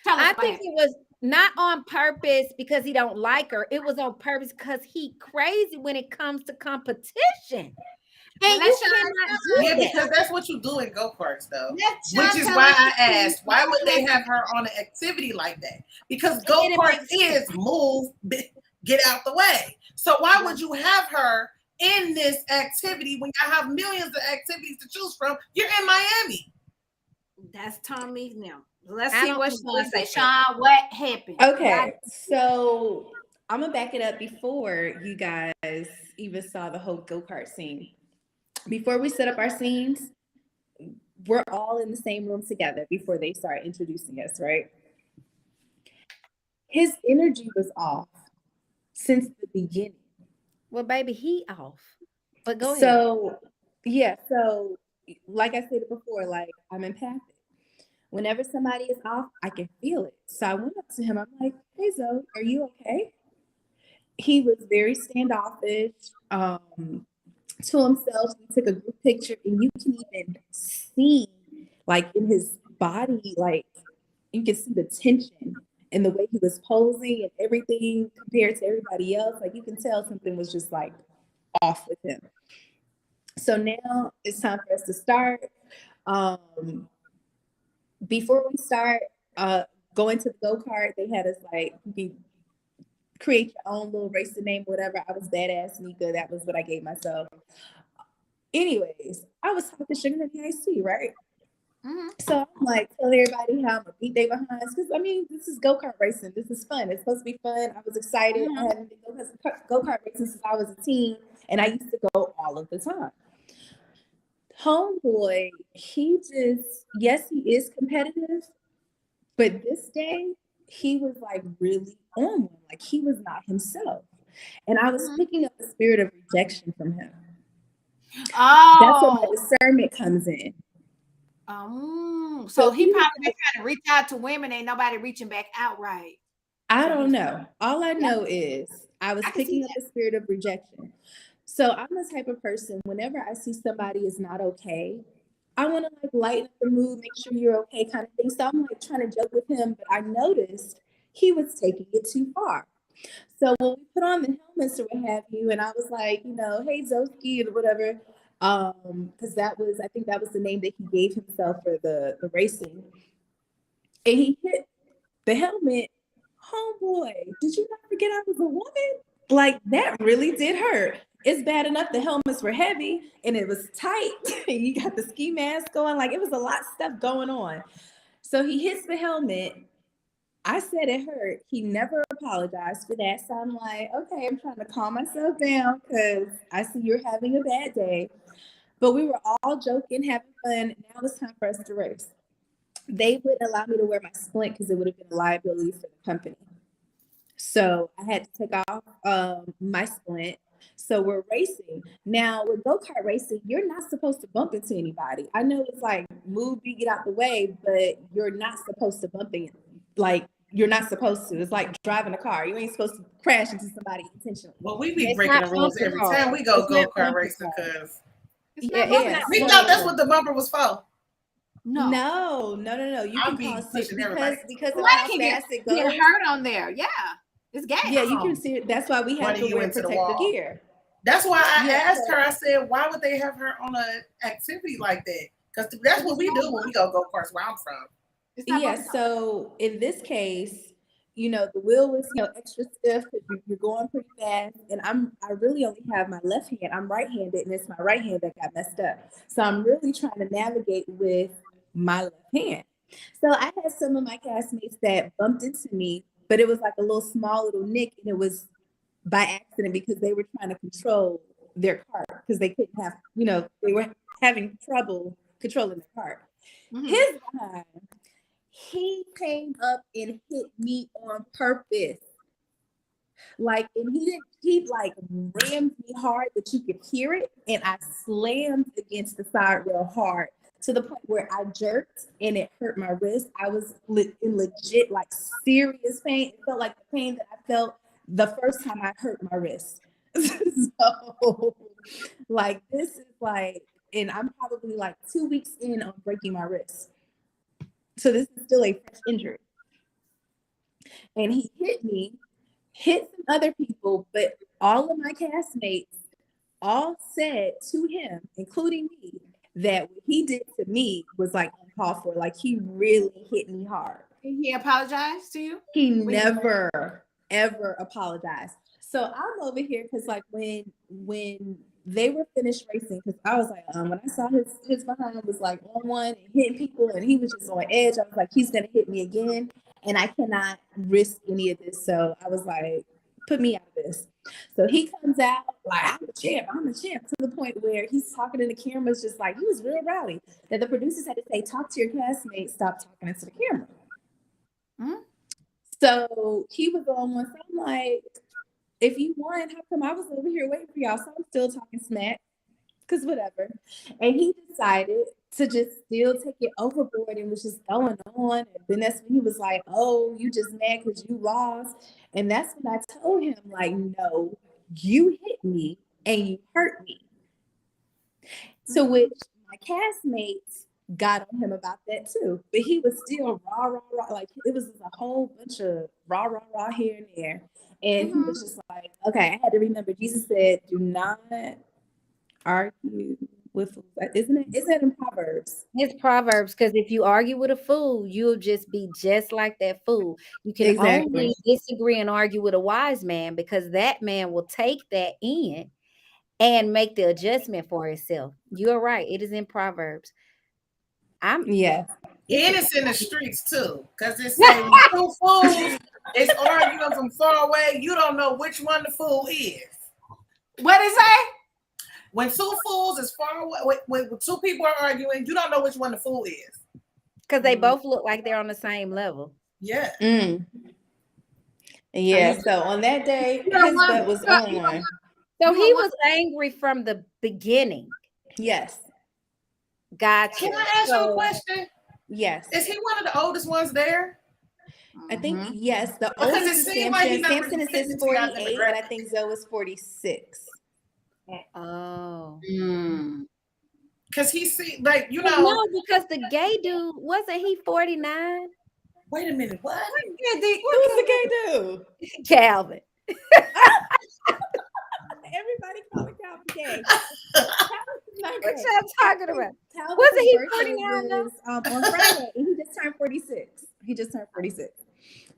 Tell us I what think happened. it was not on purpose because he don't like her. It was on purpose because he crazy when it comes to competition, Well, and let you Sean cannot tell do Yeah, us. that. because that's what you do in go-karts though. Let Which Sean is tell why us I the truth. asked, why would they have her on an activity like that? Because It didn't go-karts make sense. is move, get out the way. So why would you have her in this activity when you have millions of activities to choose from? You're in Miami. That's Tommy now. Let's I see don't what agree Sean say. with it. Sean, what happened? Why? Okay. So I'm gonna back it up before you guys even saw the whole go-kart scene. Before we set up our scenes, we're all in the same room together before they start introducing us, right? His energy was off since the beginning. Well, baby, he off. But go ahead. So, yeah, so like I said before, like I'm empathic. Whenever somebody is off, I can feel it. So I went up to him. I'm like, "Hey, Zoe, are you okay?" He was very standoffish to himself. We took a group picture, and you can even see, like in his body, like you can see the tension and the way he was posing and everything compared to everybody else. Like you can tell something was just like off with him. So now it's time for us to start. Um, Before we start going to the go-kart, they had us like, you can create your own little racing name, whatever. I was Badass Nika. That was what I gave myself. Anyways, I was talking sugar in the IC, right? Mhm. So I'm like, tell everybody how I'm gonna beat they behinds. Because I mean, this is go-kart racing. This is fun. It's supposed to be fun. I was excited. I haven't been go-kart racing since I was a teen, and I used to go all of the time. Homeboy, he just, yes, he is competitive, but this day he was like really on one. Like he was not himself. And I was picking up the spirit of rejection from him. That's where my Oh, discernment comes in. so So he he was probably been like, trying to reach out to women. Ain't nobody reaching back out right. I So don't he's know. All I know is I was I can see picking up the spirit of rejection. So I'm the type of person, whenever I see somebody is not okay, I want to like lighten up the mood, make sure you're okay, kind of thing. So I'm like trying to joke with him, but I noticed he was taking it too far. So when we put on the helmets or what have you, and I was like, you know, hey Zoski or whatever, because that was, I think that was the name that he gave himself for the racing. And he hit the helmet. Homeboy, did you not forget I was a woman? Like that really did hurt. It's bad enough the helmets were heavy and it was tight. You got the ski mask going, like it was a lot of stuff going on. So he hits the helmet. I said it hurt. He never apologized for that. So I'm like, okay, I'm trying to calm myself down because I see you're having a bad day. But we were all joking, having fun. Now it's time for us to race. They wouldn't allow me to wear my splint because it would have been a liability for the company. So I had to take off my splint. So we're racing. Now with go-kart racing, you're not supposed to bump into anybody. I know it's like move, you get out the way, but you're not supposed to bump in. Like you're not supposed to. It's like driving a car. You ain't supposed to crash into somebody intentionally. Well, we be It's breaking not the rules every bumpable. time we go It's not go-kart racing bumpable. because Yeah. we thought that's what the bumper was for. No. You I'll can be cause pushing everybody. because of Somebody how can fast it get goes. hurt on there. Yeah, it's gas. Yeah, you can see it. That's why we have Running to you wear into the protective wall. gear. That's why I Yeah, asked her. I said, "Why would they have her on an activity like that?" Because that's what we do when we go karts where I'm from. Yeah, so in this case, the wheel was, extra stiff because you're going pretty fast. And I really only have my left hand. I'm right-handed, and it's my right hand that got messed up. So I'm really trying to navigate with my left hand. So I had some of my castmates that bumped into me, but it was like a little nick, and it was by accident because they were trying to control their cart because they couldn't have, they were having trouble controlling their cart. His behind, he came up and hit me on purpose. Like, and he like rammed me hard that you could hear it. And I slammed against the side rail hard to the point where I jerked and it hurt my wrist. I was in legit, like serious pain. It felt like the pain that I felt the first time I hurt my wrist. So, like, this is like, and I'm probably like 2 weeks in on breaking my wrist. So this is still a fresh injury. And he hit some other people, but all of my castmates all said to him, including me, that what he did to me was like uncalled for. Like he really hit me hard. Did he apologize to you? He never, ever apologized. So I'm over here because like when they were finished racing, because I was like, when I saw his behind was like on one and hitting people and he was just on edge, I was like, he's gonna hit me again. And I cannot risk any of this. So I was like, put me out of this. So he comes out like, I'm the champ, to the point where he's talking to the cameras, just like, he was real rowdy. That the producers had to say, talk to your castmates, stop talking into the camera. Mm-hmm. So he was on one, so I'm like, if you won, how come I was over here waiting for y'all? So I'm still talking smack, because whatever. And he decided to just still take it overboard and was just going on. And then that's when he was like, oh, you just mad because you lost. And that's when I told him, like, no, you hit me and you hurt me. To which my castmates got on him about that too. But he was still rah. Like, it was a whole bunch of rah here and there. And he was just like, okay, I had to remember, Jesus said, do not argue with fools. Isn't it in Proverbs? It's Proverbs, because if you argue with a fool, you'll just be just like that fool. You can only disagree and argue with a wise man, because that man will take that in and make the adjustment for himself. You're right. It is in Proverbs. It's in the streets too, because it's saying two fools is arguing from far away. You don't know which one the fool is. What is that? When two fools is far away, when two people are arguing, you don't know which one the fool is. Because they both look like they're on the same level. Yeah. Yeah. So on that day, his butt was on one. So he was angry from the beginning. Yes. Gotcha. Can I ask you a question? Yes. Is he one of the oldest ones there? I think yes. The oldest is Samson. Like Samson is 48, and I think Zoe is 46. Oh. Because he see, like, you know. No, because the gay dude, wasn't he 49? Wait a minute, what? Who's the gay dude? Calvin. Everybody calling Calvin gay. What y'all talking about? Calvin's wasn't he birthday 49 was, on Friday, and he just turned 46.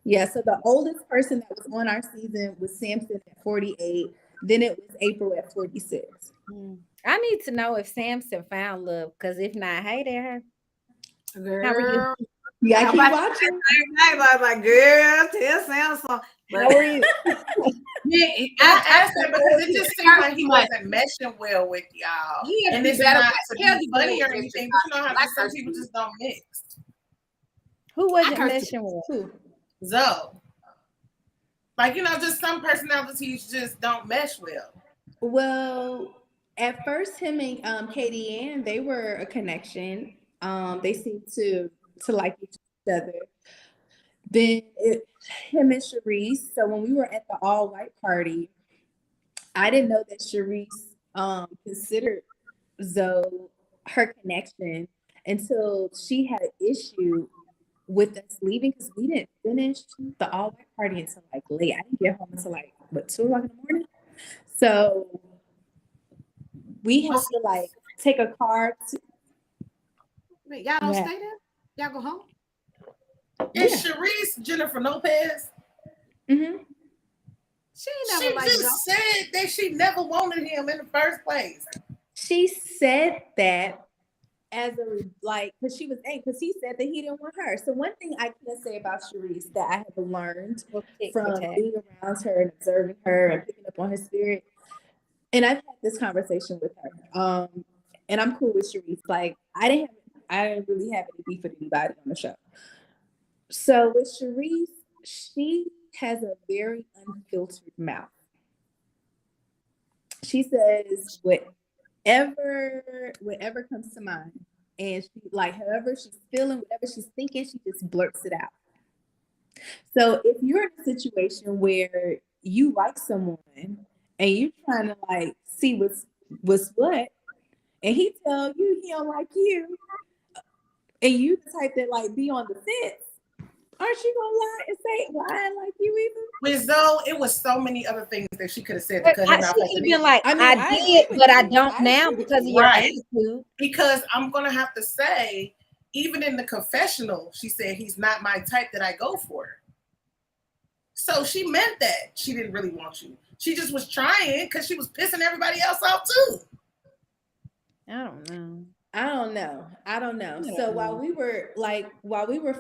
Yeah, so the oldest person that was on our season was Samson at 48. Then it was April at 46. I need to know if Samson found love, because if not, hey there. Girl. How are you? Yeah, I keep watching. I was like, girl, tell Samson. How are you? I asked him because it just seemed like he wasn't meshing well with y'all. And it's not to be funny or anything, but you know how some people just don't mix. Who wasn't meshing with? Who? Zoe. Like, you know, just some personalities just don't mesh well. Well, at first, him and Katie Ann, they were a connection. They seemed to like each other. Then him and Sharice. So when we were at the all white party, I didn't know that Sharice considered Zoe her connection until she had an issue with us leaving because we didn't finish the all white party until like late. I didn't get home until like what 2 o'clock in the morning. So we had to like take a car to. Wait, y'all don't Yeah. stay there? Y'all go home? And Sharice Jennifer Lopez, Mm-hmm. She ain't she never like just Zoe. said that she never wanted him in the first place. She said that as a like because she was angry because he said that he didn't want her. So one thing I can say about Sharice that I have learned from being around her and observing her and picking up on her spirit, and I've had this conversation with her. And I'm cool with Sharice. Like I didn't really have any beef with anybody on the show. So with Sharice, she has a very unfiltered mouth. She says whatever comes to mind. And she like however she's feeling, whatever she's thinking, she just blurts it out. So if you're in a situation where you like someone and you're trying to like see what's what, and he tell you he don't like you, and you the type that like be on the fence, aren't you gonna lie and say, well, I ain't like you either? With Zoe, it was so many other things that she could have said to But cut him out. she even like, I mean, I I did, agree with but I you. don't I now agree with because of you. your Right. attitude. Because I'm gonna have to say, even in the confessional, she said he's not my type that I go for. So she meant that she didn't really want you. She just was trying because she was pissing everybody else off too. I don't know. I don't know. So while we were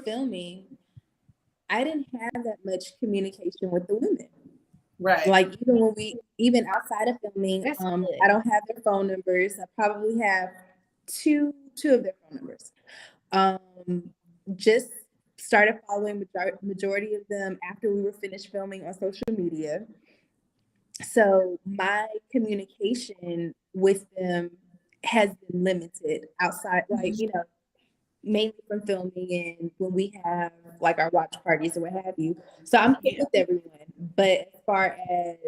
filming, I didn't have that much communication with the women. Right. Like even outside of filming, That's I good. don't have their phone numbers. I probably have two of their phone numbers. Just started following majority of them after we were finished filming on social media. So my communication with them has been limited outside, like, mainly from filming and when we have like our watch parties or what have you. So I'm cool with everyone. But as far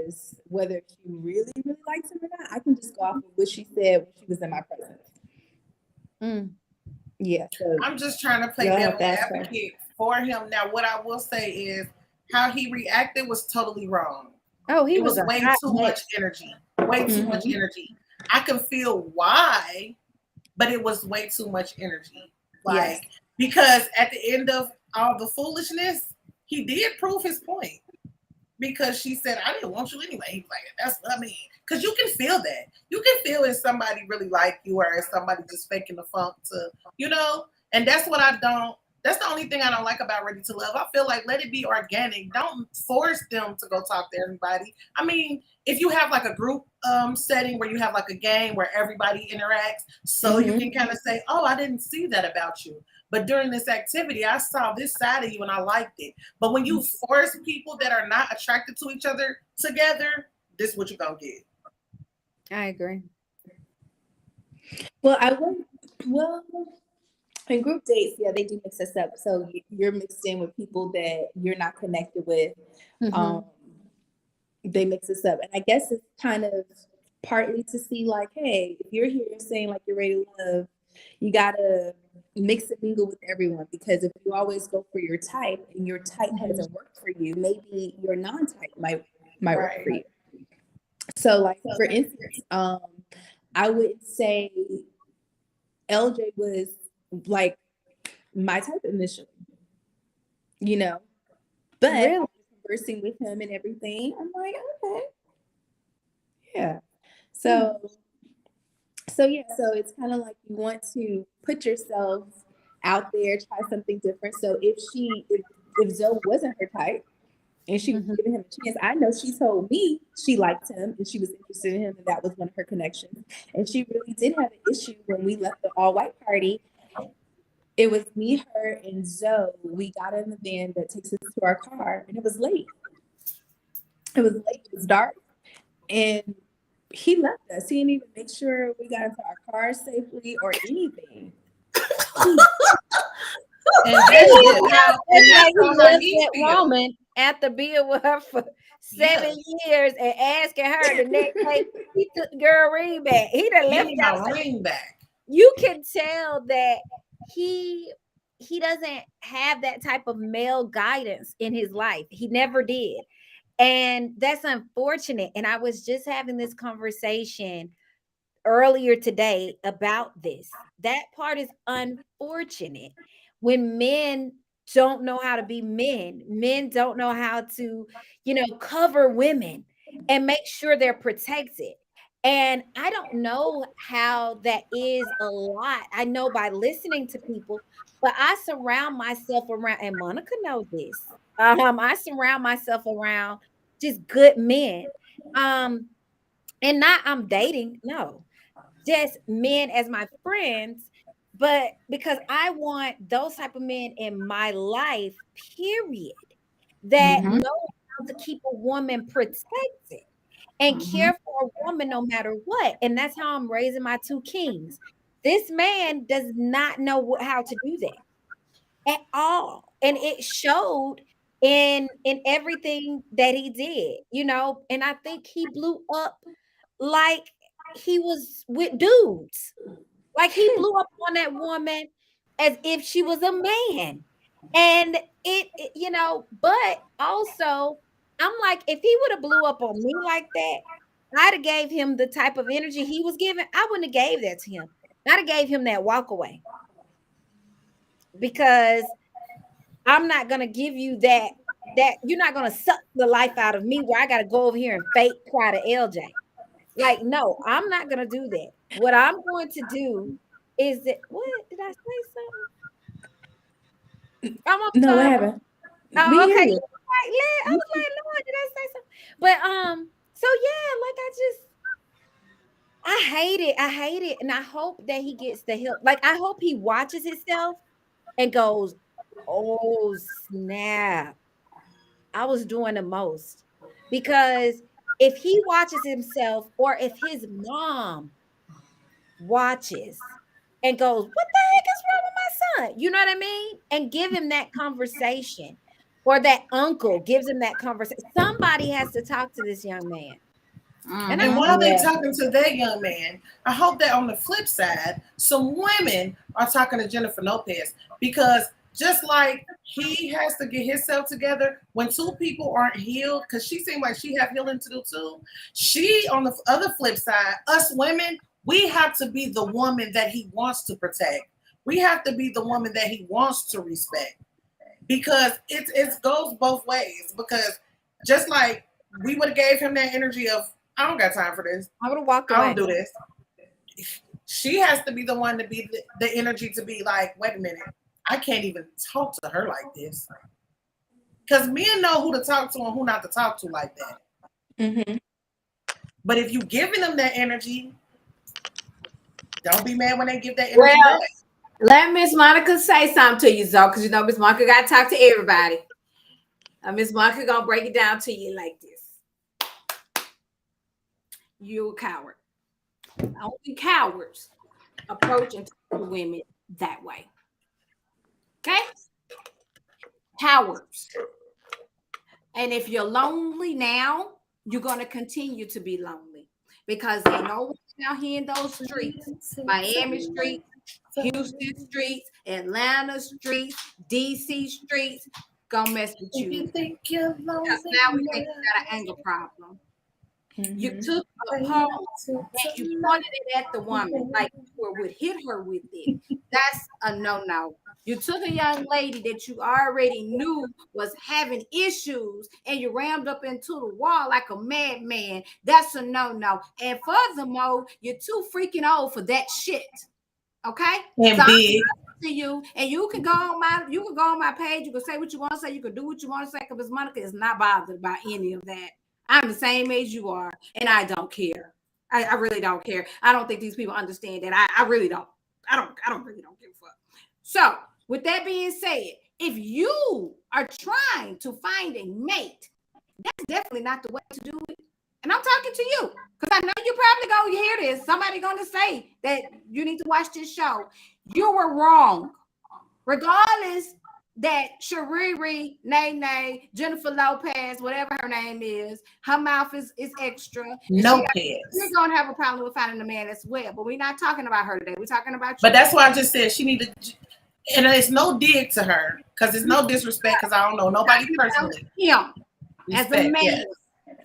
as whether she really, really likes him or not, I can just go off of what she said when she was in my presence. Yeah. So I'm just trying to play devil's advocate for him. Now, what I will say is how he reacted was totally wrong. Oh, It was way too much energy. Way too much energy. I can feel why, but it was way too much energy. Like, because at the end of all the foolishness, he did prove his point. Because she said, I didn't want you anyway. He's like, that's what I mean. Because you can feel that. You can feel if somebody really like you or if somebody just faking the funk to, and that's what that's the only thing I don't like about Ready to Love. I feel like let it be organic. Don't force them to go talk to everybody. I mean, if you have like a group setting where you have like a game where everybody interacts, so you can kind of say, oh, I didn't see that about you. But during this activity, I saw this side of you and I liked it. But when you force people that are not attracted to each other together, this is what you're going to get. I agree. Well, in group dates, they do mix us up. So you're mixed in with people that you're not connected with. They mix us up. And I guess it's kind of partly to see like, hey, if you're here saying like you're ready to love, you got to mix and mingle with everyone, because if you always go for your type and your type hasn't worked for you, maybe your non-type might work for you. So like, for instance, I would say LJ was like my type initially, but really? Conversing with him and everything, I'm like, okay, yeah. So it's kind of like you want to put yourself out there, try something different. So if Zoe wasn't her type and she was giving him a chance, I know she told me she liked him and she was interested in him, and that was one of her connections. And she really did have an issue when we left the all-white party. It was me, her, and Zoe. We got in the van that takes us to our car, and it was late. It was dark, and he left us. He didn't even make sure we got into our cars safely or anything. And that's it. Now, and He that's how left he that feels. woman after being with her for 7 years and asking her the next day. He took the girl ring back. He done Give left me out. my ring back. You can tell that he doesn't have that type of male guidance in his life. He never did. And that's unfortunate. And I was just having this conversation earlier today about this. That part is unfortunate. When men don't know how to be men, men don't know how to, cover women and make sure they're protected. And I don't know how that is a lot. I know by listening to people, but I surround myself around, and Monica knows this. I surround myself around just good men. And not I'm dating, no, just men as my friends, but because I want those type of men in my life, period, that Mhm. know how to keep a woman protected and Mhm. care for a woman no matter what. And that's how I'm raising my two kings. This man does not know how to do that at all. And it showed in everything that he did, and I think he blew up like he was with dudes. Like he blew up on that woman as if she was a man. And but also I'm like, if he would have blew up on me like that, I'd have gave him the type of energy he was giving. I wouldn't have gave that to him. I'd have gave him that walk away because I'm not gonna give you that you're not gonna suck the life out of me where I gotta go over here and fake cry to LJ. Like, no, I'm not gonna do that. What I'm going to do is that what did I say something? I'm No, what sorry. happened? We Oh, hear okay. you. I was like, Lord, did I say something? But so yeah, like I hate it. I hate it. And I hope that he gets the help. Like, I hope he watches himself and goes, oh snap. I was doing the most. Because if he watches himself or if his mom watches and goes, what the heck is wrong with my son? You know what I mean? And give him that conversation. Or that uncle gives him that conversation. Somebody has to talk to this young man. And I And Mhm. while hope they Yeah. talking to that young man, I hope that on the flip side, some women are talking to Jennifer Lopez because just like he has to get himself together when two people aren't healed, because she seemed like she have healing to do too. She on the other flip side, us women, we have to be the woman that he wants to protect. We have to be the woman that he wants to respect because it goes both ways. Because just like we would have gave him that energy of I don't got time for this. I would have walked I away. don't do this. She has to be the one to be the energy to be like, wait a minute, I can't even talk to her like this. Because men know who to talk to and who not to talk to like that. Mm-hmm. But if you giving them that energy, don't be mad when they give that energy Well, back. let Miss Monica say something to you, Zoe, because Miss Monica got to talk to everybody. Miss Monica gonna break it down to you like this. You a coward. Only cowards approach and talk to women that way. Okay? Cowards. And if you're lonely now, you're going to continue to be lonely because ain't no one out here in those streets, Miami streets, Houston streets, Atlanta streets, DC streets, gonna mess with If you you think you're lonely, because now we think you got an anger problem. You Mm-hmm. took a pole and you pointed it at the woman like you would hit her with it. That's a no-no. You took a young lady that you already knew was having issues and you rammed up into the wall like a madman. That's a no-no. And furthermore, you're too freaking old for that shit. Okay? and So I'm big. to you, and you can go on my page, you can say what you want to say, you can do what you want to say, because Miss Monica is not bothered by any of that. I'm the same age you are, and I don't care. I really don't care. I don't think these people understand that. I really don't. Really don't give a fuck. So, with that being said, if you are trying to find a mate, that's definitely not the way to do it. And I'm talking to you because I know you probably gonna hear this. Somebody gonna say that you need to watch this show. You were wrong, regardless that Shariri, Nene, Jennifer Lopez, whatever her name is, her mouth is extra. No You're pets. gonna have a problem with finding a man as well. But we're not talking about her today. We're talking about you. But that's why I just said she need to, and it's no dig to her because it's no disrespect because I don't know nobody personally. Him as a man. Yes.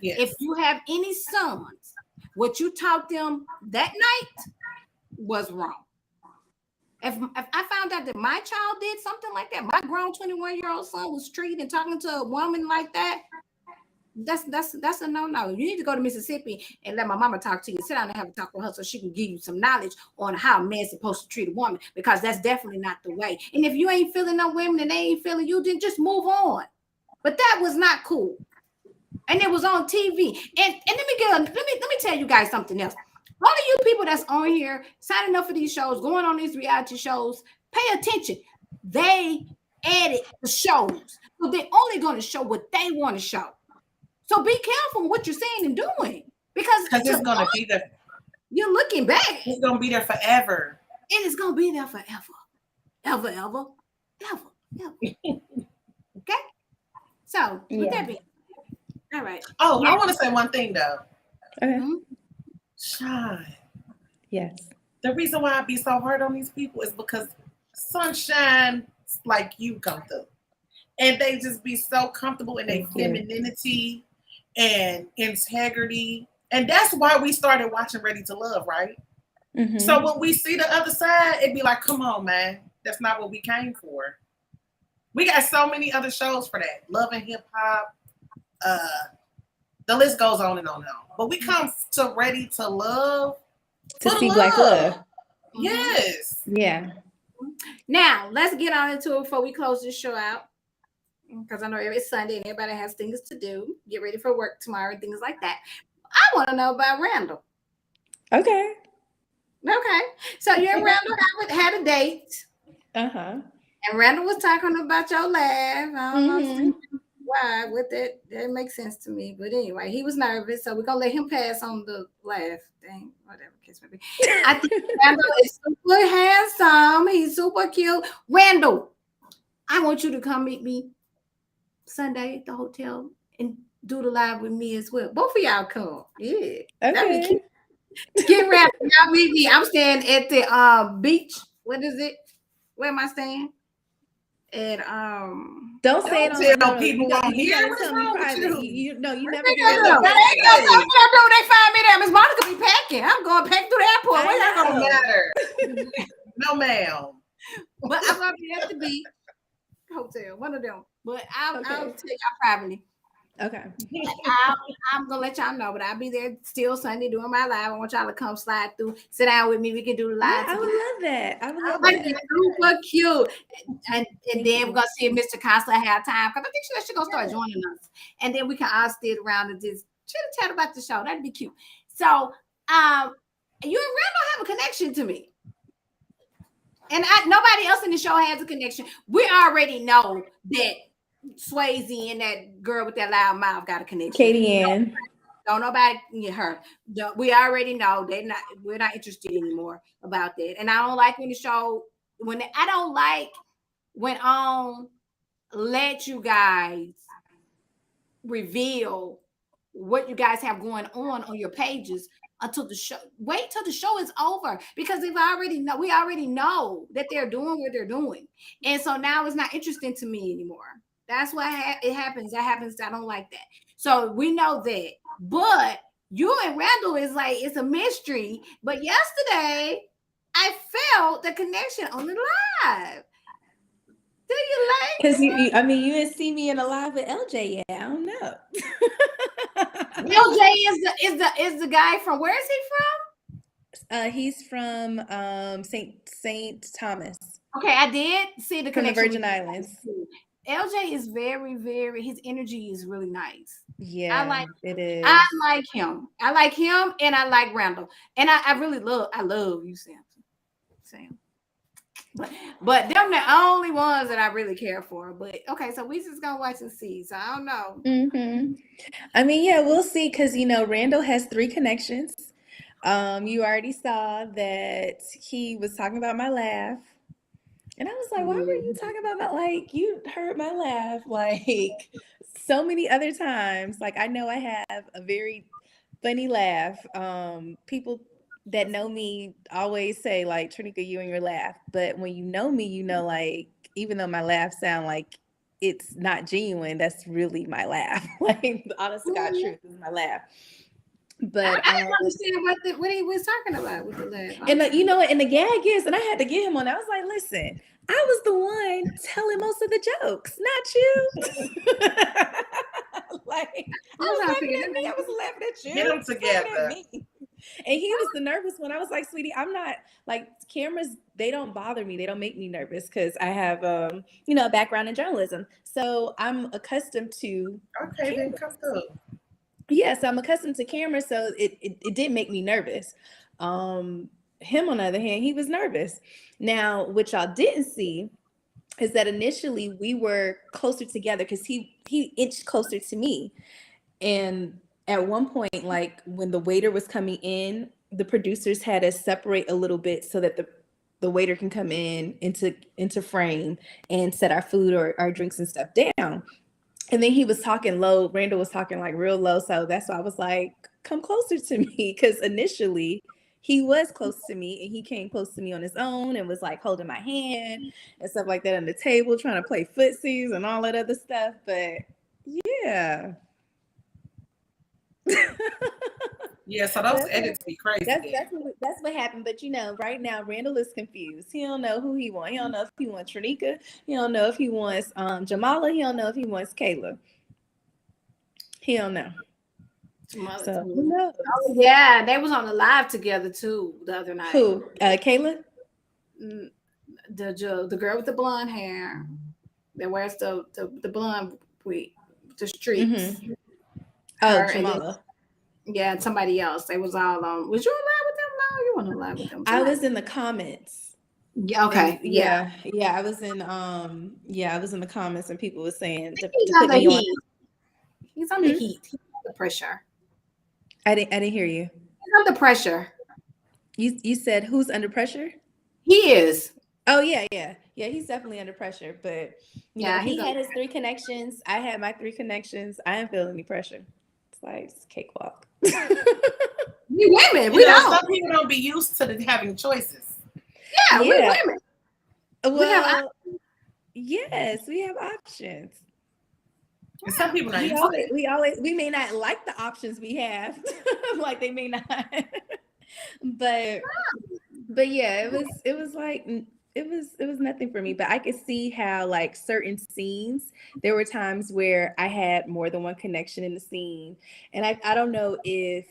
Yes. If you have any sons, what you taught them that night was wrong. If I found out that my child did something like that, my grown 21-year-old son was treated and talking to a woman like that, that's a no-no. You need to go to Mississippi and let my mama talk to you. Sit down and have a talk with her so she can give you some knowledge on how a man's supposed to treat a woman, because that's definitely not the way. And if you ain't feeling no women and they ain't feeling you, then just move on. But that was not cool. And it was on TV. And let me tell you guys something else. All of you people that's on here signing up for these shows, going on these reality shows, pay attention. They edit the shows, so they're only going to show what they want to show. So be careful what you're saying and doing, because it's going to be there. You're looking back. It's going to be there forever. And it's going to be there forever. Ever. Okay? So, with that being, all right. Oh, I want to say one thing, though. Okay. Mm-hmm. Shine. Yes. The reason why I be so hard on these people is because sunshine like you come through. And they just be so comfortable in their femininity and integrity. And that's why we started watching Ready to Love, right? Mm-hmm. So when we see the other side, it'd be like, come on, man. That's not what we came for. We got so many other shows for that. Love and Hip Hop. The list goes on and on and on. But we come to Ready to Love to see Black love. Yes. Yeah. Now, let's get on into it before we close this show out. Because I know it's Sunday and everybody has things to do. Get ready for work tomorrow, things like that. I want to know about Randall. Okay. So you and Randall had a date. Uh-huh. And Randall was talking about your laugh. I don't know why with that. That makes sense to me. But anyway, he was nervous, so we're gonna let him pass on the laugh thing. Whatever case may be. I think Randall is super handsome. He's super cute. Randall, I want you to come meet me Sunday at the hotel and do the live with me as well. Both of y'all come. Yeah. Okay. Get ready. Y'all meet me. I'm staying at the beach. What is it? Where am I staying? And don't say it on people won't hear. Tell me private. You never do that. They find me there. Miss Monica be packing. I'm going pack through the airport. Where y'all gonna matter? No, ma'am. But I'm gonna be at the beach hotel, one of them. But I'll tell y'all privately. Okay. I'm gonna let y'all know, but I'll be there still Sunday doing my live. I want y'all to come slide through, sit down with me. We can do the live. Yeah, I would love that. I would love that. Super cute. And then we're gonna see if Mr. Costa have time, because I think she's gonna start joining us. And then we can all sit around and just chat about the show. That'd be cute. So you and Randall have a connection to me. And nobody else in the show has a connection. We already know that Swayze and that girl with that loud mouth got a connection. Katie Ann. Don't nobody get her. We already know we're not interested anymore about that. And I don't like when the show let you guys reveal what you guys have going on your pages until the show. Wait till the show is over, because we already know that they're doing what they're doing. And so now it's not interesting to me anymore. That's why it happens. That happens. I don't like that. So we know that. But you and Randall is like, it's a mystery. But yesterday, I felt the connection on the live. Do you like? Because you didn't see me in a live with LJ yet. I don't know. LJ is the guy from, where is he from? He's from Saint Thomas. Okay, I did see the connection. From the Virgin Islands. LJ is very, very, his energy is really nice. Yeah, it is. I like him. And I like Randall. And I really love you, Sam. But them the only ones that I really care for. But okay, so we just gonna watch and see. So I don't know. Mm-hmm. I mean, yeah, we'll see because Randall has 3 connections. You already saw that he was talking about my laugh. And I was like, why were you talking about my, like, you heard my laugh like so many other times. Like, I know I have a very funny laugh. People that know me always say, like, Trinica, you and your laugh. But when you know me, like, even though my laugh sound like it's not genuine, that's really my laugh. Like, the honest to God truth is my laugh. But I didn't understand what he was talking about with the laugh. and and the gag is, and I had to get him on. I was like, listen, I was the one telling most of the jokes, not you. Like, I was laughing at me. I was laughing at you. Get them together. And he was the nervous one. I was like, sweetie, I'm not, like, cameras, they don't bother me. They don't make me nervous because I have a background in journalism. So I'm accustomed to Okay, then come through. Yes, I'm accustomed to cameras, so it didn't make me nervous. Him, on the other hand, he was nervous. Now, what y'all didn't see is that initially we were closer together because he inched closer to me. And at one point, like when the waiter was coming in, the producers had us separate a little bit so that the waiter can come in into frame and set our food or our drinks and stuff down. And then he was talking low. Randall was talking like real low. So that's why I was like, come closer to me. Because initially he was close to me and he came close to me on his own and was like holding my hand and stuff like that on the table, trying to play footsies and all that other stuff. But yeah. Yeah, so those edits be crazy. That's what happened. But right now Randall is confused. He don't know who he wants. He don't know if he wants Trinica. He don't know if he wants Jamala. He don't know if he wants Kayla. He don't know. So who knows? Oh, yeah, they was on the live together too the other night. Who? Kayla? The girl with the blonde hair that wears the blonde with the streaks. Mm-hmm. Oh, Jamala. Yeah, and somebody else. They was all on. Was you in live with them? No, you weren't in live with them. I was in the comments. Yeah. Okay. Yeah. I was in. I was in the comments, and people were saying he's on the heat. He's on the heat. He's under pressure. I didn't hear you. He's under pressure. You said who's under pressure? He is. Oh yeah. He's definitely under pressure, but he had his 3 connections. I had my 3 connections. I didn't feel any pressure. It's like it's cakewalk. We women, we don't. Some people don't be used to having choices. Yeah, we women. Well, yes, we have options. And some people not we may not like the options we have, like they may not. but yeah, it was like it was nothing for me. But I could see how like certain scenes, there were times where I had more than one connection in the scene, and I don't know if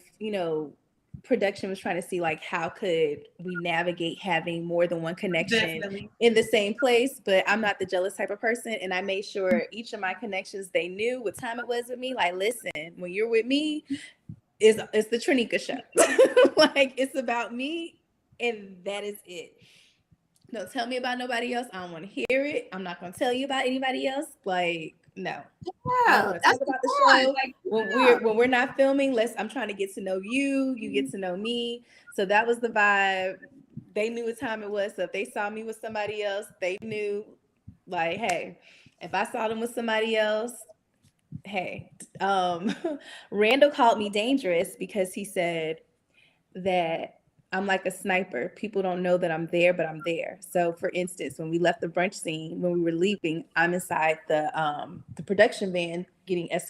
production was trying to see like how could we navigate having more than one connection in the same place. But I'm not the jealous type of person, and I made sure each of my connections, they knew what time it was with me. Like, listen, when you're with me, it's the Trinica show. Like, it's about me, and that is it. Don't tell me about nobody else. I don't want to hear it. I'm not going to tell you about anybody else. Like, no. Yeah, that's about the show. Like, when we're not filming, I'm trying to get to know you. You get to know me. So that was the vibe. They knew what time it was. So if they saw me with somebody else, they knew, like, hey, if I saw them with somebody else, hey. Randall called me dangerous because he said that I'm like a sniper. People don't know that I'm there, but I'm there. So for instance, when we left the brunch scene, when we were leaving, I'm inside the production van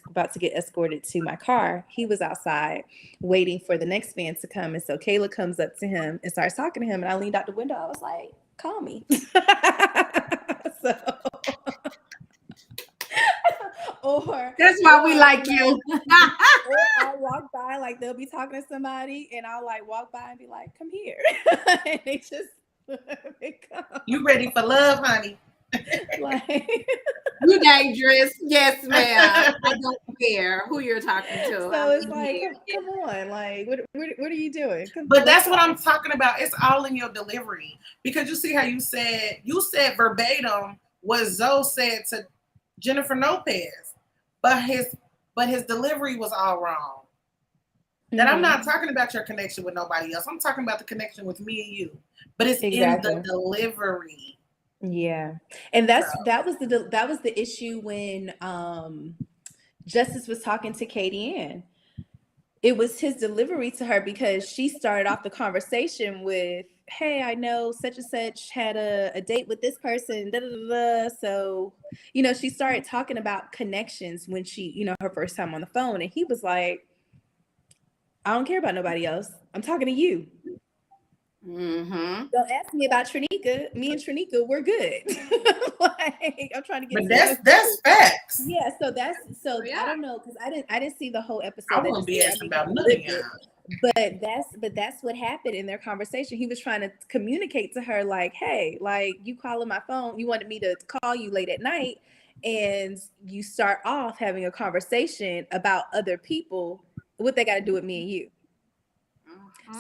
about to get escorted to my car. He was outside waiting for the next van to come. And so Kayla comes up to him and starts talking to him. And I leaned out the window. I was like, call me. Or that's why we like you. Or I'll walk by, like they'll be talking to somebody, and I'll like walk by and be like, "Come here," and they just they come. You ready for love, honey? Like, You dangerous. Yes, ma'am. I don't care who you're talking to. So it's like, come on, like, what are you doing? But that's what I'm talking about. It's all in your delivery, because you see how you said verbatim what Zoe said to Jennifer Lopez, but his delivery was all wrong. That I'm not talking about your connection with nobody else. I'm talking about the connection with me and you. But it's in the delivery. Yeah, and that was the issue when Justice was talking to Katie Ann. It was his delivery to her, because she started off the conversation with, "Hey, I know such and such had a date with this person." Da, da, da, da. So, she started talking about connections when she, her first time on the phone, and he was like, "I don't care about nobody else. I'm talking to you. Don't ask me about Trinika. Me and Trinika, we're good." Like, I'm trying to get. But that's facts. Yeah. So I don't know, because I didn't see the whole episode. I won't be asking about nothing. But that's what happened in their conversation. He was trying to communicate to her, like, "Hey, like, you calling my phone. You wanted me to call you late at night, and you start off having a conversation about other people. What they got to do with me and you?"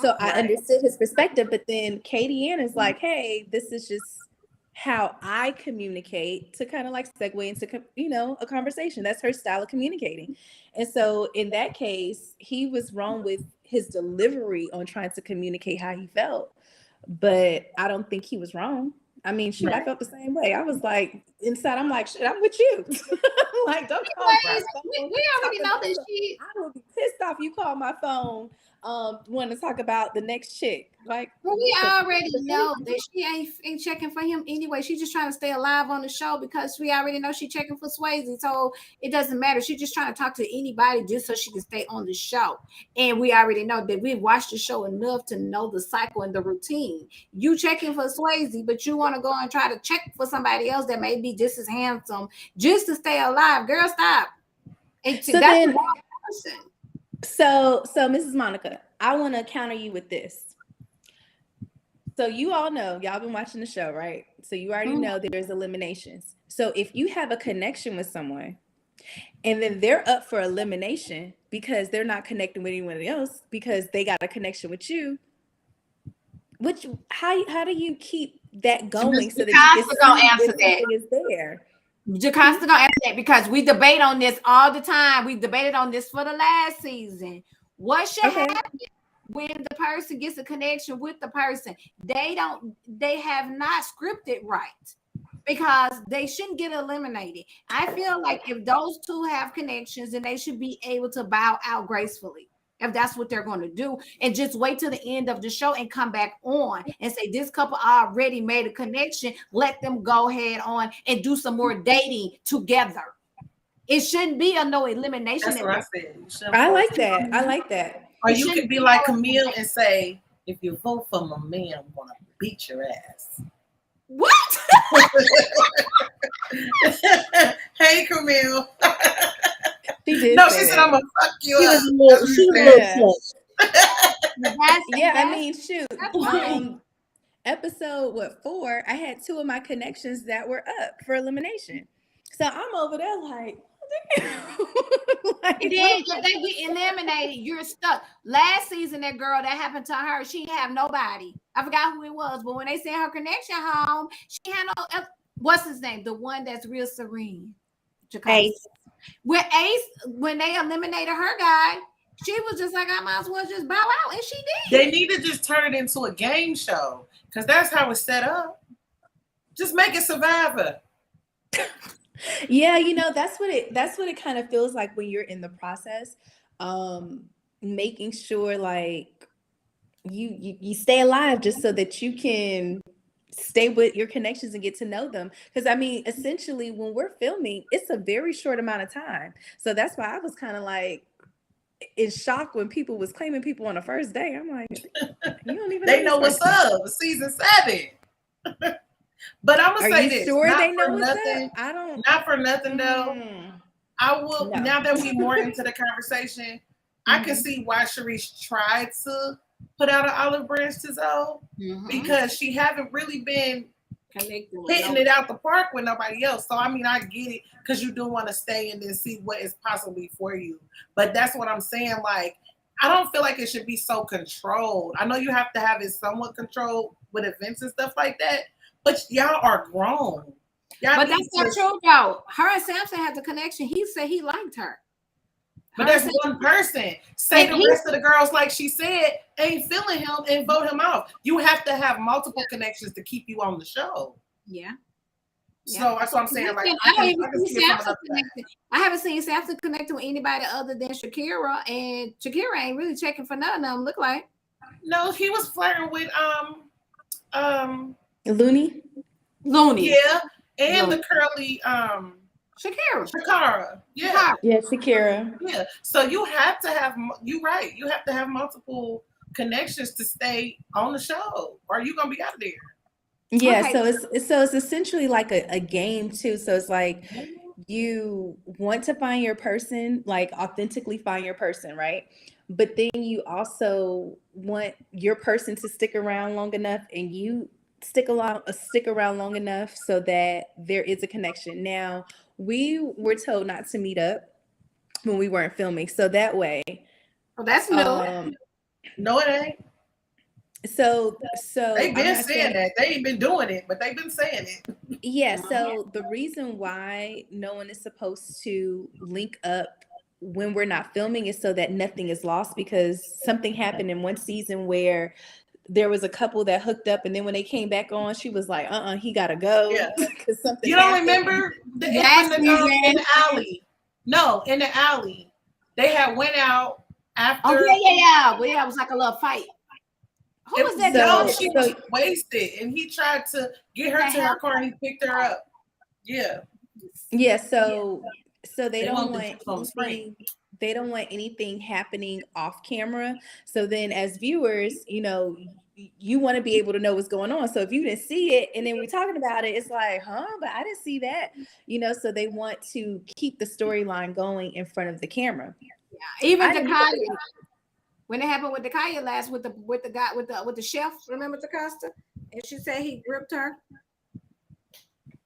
So I understood his perspective, but then Katie Ann is like, "Hey, this is just how I communicate," to kind of like segue into, a conversation. That's her style of communicating. And so in that case, he was wrong with his delivery on trying to communicate how he felt, but I don't think he was wrong. I mean, shoot, I felt the same way. I was like, inside, I'm like, "Shit, I'm with you." Like, don't call my phone. We already know that I will be pissed off you call my phone, want to talk about the next chick. Like, well, we already know that she ain't checking for him anyway. She's just trying to stay alive on the show, because we already know she's checking for Swayze. So it doesn't matter. She's just trying to talk to anybody just so she can stay on the show. And we already know that we've watched the show enough to know the cycle and the routine. You checking for Swayze, but you want to go and try to check for somebody else that may be just as handsome just to stay alive. Girl, stop. And so that's then, the wrong person. So Mrs. Monica, I want to counter you with this. So you all know, y'all been watching the show, right? So you already know there's eliminations. So if you have a connection with someone and then they're up for elimination because they're not connecting with anyone else because they got a connection with you, how do you keep that going so that you can see if something is there? Jocasta gonna answer that, because we debate on this all the time. We debated on this for the last season. What should happen when the person gets a connection with the person? They have not scripted right, because they shouldn't get eliminated. I feel like if those two have connections, then they should be able to bow out gracefully, if that's what they're going to do, and just wait till the end of the show and come back on and say, this couple already made a connection. Let them go ahead on and do some more dating together. It shouldn't be a no elimination. That's what I said. I like that. Or you could be like Camille and say, if you vote for my man, I'm going to beat your ass. What? Hey, Camille. She did. No, she said, "I'm gonna fuck you up." I mean, shoot. Episode 4, I had 2 of my connections that were up for elimination. So I'm over there like, like, and then if they get eliminated, you're stuck. Last season, that girl, that happened to her. She didn't have nobody. I forgot who it was, but when they sent her connection home, she had no. What's his name? The one that's real serene. Ace. With Ace, when they eliminated her guy, she was just like, I might as well just bow out, and she did. They need to just turn it into a game show, because that's how it's set up. Just make it Survivor. Yeah, that's what it kind of feels like when you're in the process, making sure like you stay alive just so that you can stay with your connections and get to know them. Because I mean, essentially, when we're filming, it's a very short amount of time. So that's why I was kind of like in shock when people was claiming people on the first day. I'm like, you don't even they know what's up. Season 7. But I'm gonna say this. Sure, they know what's up? I don't. Not for nothing though. I will. No. Now that we're more into the conversation, I can see why Sharice tried to put out an olive branch to Zoe, because she haven't really been connecting with hitting it out the park with nobody else. So I mean, I get it because you do want to stay and then see what is possibly for you. But that's what I'm saying. Like, I don't feel like it should be so controlled. I know you have to have it somewhat controlled with events and stuff like that, but y'all are grown. Y'all But need that's not to- true though. Her and Samson had the connection. He said he liked her. But Her that's and one person. Say And the he- rest of the girls, like she said, ain't feeling him and vote him out. You have to have multiple connections to keep you on the show. Yeah. So that's what I'm saying. Like, I I haven't can seen see it from Samson another side. connected. I haven't seen Samson connected with anybody other than Shakira, and Shakira ain't really checking for none of them. Look like No, he was flirting with Looney. Looney. yeah, and Looney. the curly Shakira. Shakara. Yeah. Yeah, Shakira. Yeah. So you have to have you right. You have to have multiple connections to stay on the show, or you gonna be out of there. Yeah, Okay. so it's essentially like a game too. So it's like you want to find your person, like authentically find your person, right? But then you also want your person to stick around long enough, and you stick around long enough so that there is a connection. Now, we were told not to meet up when we weren't filming, so that way, Well, that's new. No, it ain't. so They've I'm been not saying that. They ain't been doing it, but they've been saying it. Yeah, so the reason why no one is supposed to link up when we're not filming is so that nothing is lost, because something happened in one season where there was a couple that hooked up, and then when they came back on, she was like, he gotta go. Yeah. 'Cause something You don't happened. remember the Last in the season. alley? No, in the alley. They had went out after. Oh yeah. Well, yeah, it was like a little fight. Who was that? No, So- she was wasted, and he tried to get her to her car, and he picked her up. Yeah. Yeah, so they don't won't want do on the screen. they don't want anything happening off camera. So then as viewers, you want to be able to know what's going on. So if you didn't see it and then we're talking about it, it's like, but I didn't see that. So they want to keep the storyline going in front of the camera. Even I didn't Dakaya, when it happened with Dakaya last with the guy with the chef, remember Dakota? And she said he gripped her.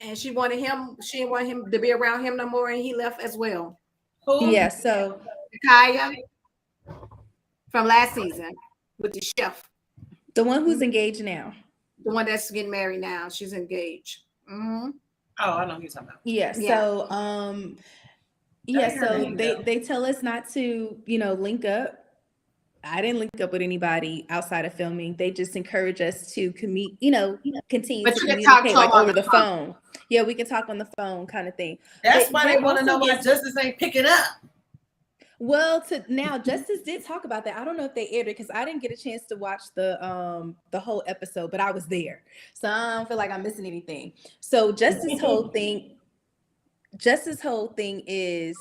And she didn't want him to be around him no more, and he left as well. Who? Yeah, so Dakaya from last season with the chef. the one who's engaged now. The one that's getting married now. She's engaged. Mm-hmm. Oh, I know who you're talking about. Yeah. Yeah. So That's her so name, though. they tell us not to, link up. I didn't link up with anybody outside of filming. They just encourage us to continue But to you can talk communicate to like them on over the the phone. Yeah, we can talk on the phone kind of thing. That's But why they want to also know why gets- Justice ain't picking up. Well, now Justice did talk about that. I don't know if they aired it because I didn't get a chance to watch the whole episode, but I was there, so I don't feel like I'm missing anything. So Justice's whole thing is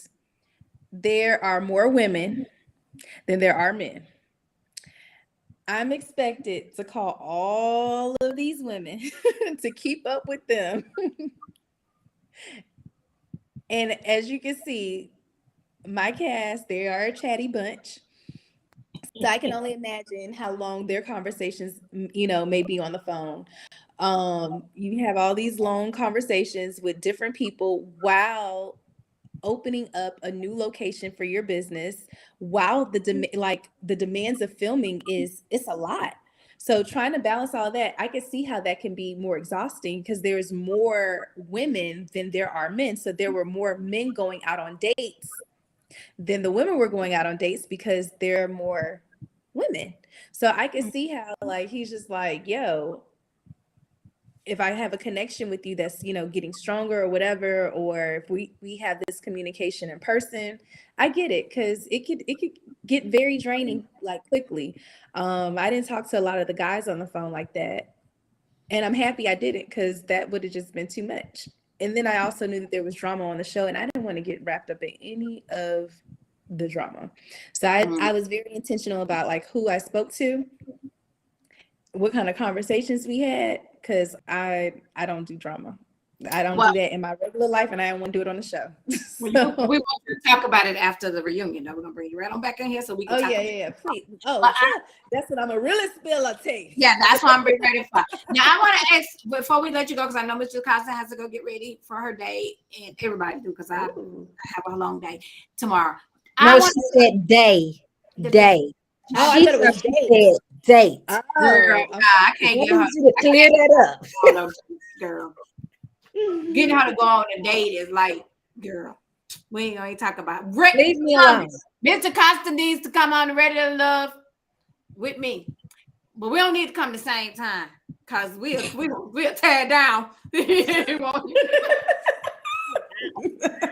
there are more women than there are men. I'm expected to call all of these women to keep up with them. And as you can see, my cast, they are a chatty bunch. So I can only imagine how long their conversations, may be on the phone. You have all these long conversations with different people while opening up a new location for your business, while the demands of filming it's a lot. So trying to balance all that, I can see how that can be more exhausting because there's more women than there are men. So there were more men going out on dates than the women were going out on dates because there are more women. So I can see how he's just like, yo, if I have a connection with you that's, getting stronger or whatever, or if we have this communication in person, I get it, because it could get very draining quickly. I didn't talk to a lot of the guys on the phone like that. And I'm happy I didn't, because that would have just been too much. And then I also knew that there was drama on the show, and I didn't want to get wrapped up in any of the drama. So I was very intentional about who I spoke to, what kind of conversations we had, because I don't do drama. I don't Well, do that in my regular life, and I don't want to do it on the show. we So, want to talk about it after the reunion. Though we're gonna bring you right on back in here so we can oh talk yeah, about yeah, it. yeah. Please. Oh, But that's what I'm a really spill a tea. yeah, that's what I'm getting ready for. Now I want to ask before we let you go because I know Mr. Costa has to go get ready for her day, and everybody do because I Ooh. have a long day tomorrow. I No, want she said day. the day. Day. Oh, I She thought it thought was she date. said date. Girl, Oh, nah, okay. I I can't need get her. you to I clear can't that up. go on no dates, girl. Getting her to go on a date is like, girl, we ain't gonna talk about Rick. Leave me alone. Mr. Costa needs to come on the Ready to Love with me, but we don't need to come the same time because we'll tear it down.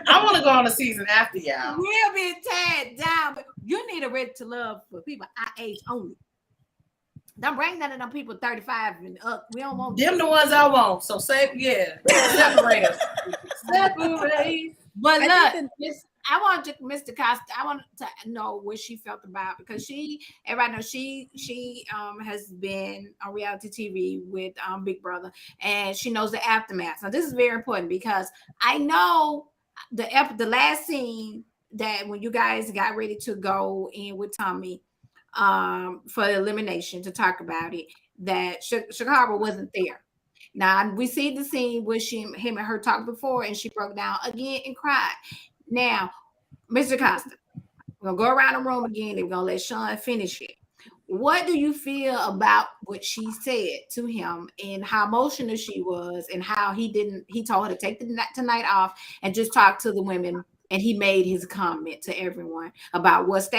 I want to go on a season after y'all. We'll be teared down, but you need a Ready to Love for people our age only. Don't bring none of them people 35 and up. We don't want Them the ones I want. So separate us. Separate. But I look, think I want to, Mr. Costa. I want to know what she felt about because everybody knows she has been on reality TV with Big Brother, and she knows the aftermath. So this is very important because I know the last scene that when you guys got ready to go in with Tommy for elimination to talk about it, that Chicago wasn't there. Now we see the scene where him and her talked before, and she broke down again and cried. Now, Mr. Costa, we're gonna go around the room again, and we're gonna let Sean finish it. What do you feel about what she said to him and how emotional she was and how he told her to take the tonight off and just talk to the women, and he made his comment to everyone about what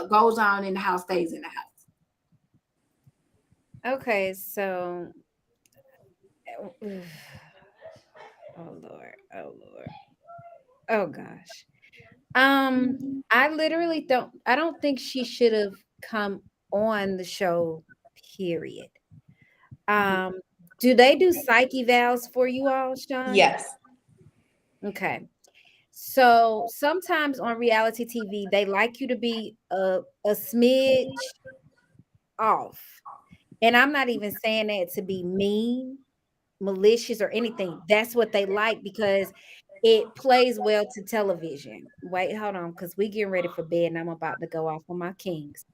goes on in the house stays in the house. Okay, so oh Lord, oh Lord, oh gosh. I don't think she should have come on the show, period. Um, do they do psych evals for you all, Sean? yes. Okay. So sometimes on reality TV, they like you to be a smidge off. And I'm not even saying that to be mean, malicious, or anything. That's what they like because it plays well to television. Wait, hold on, because we getting ready for bed and I'm about to go off on my kings.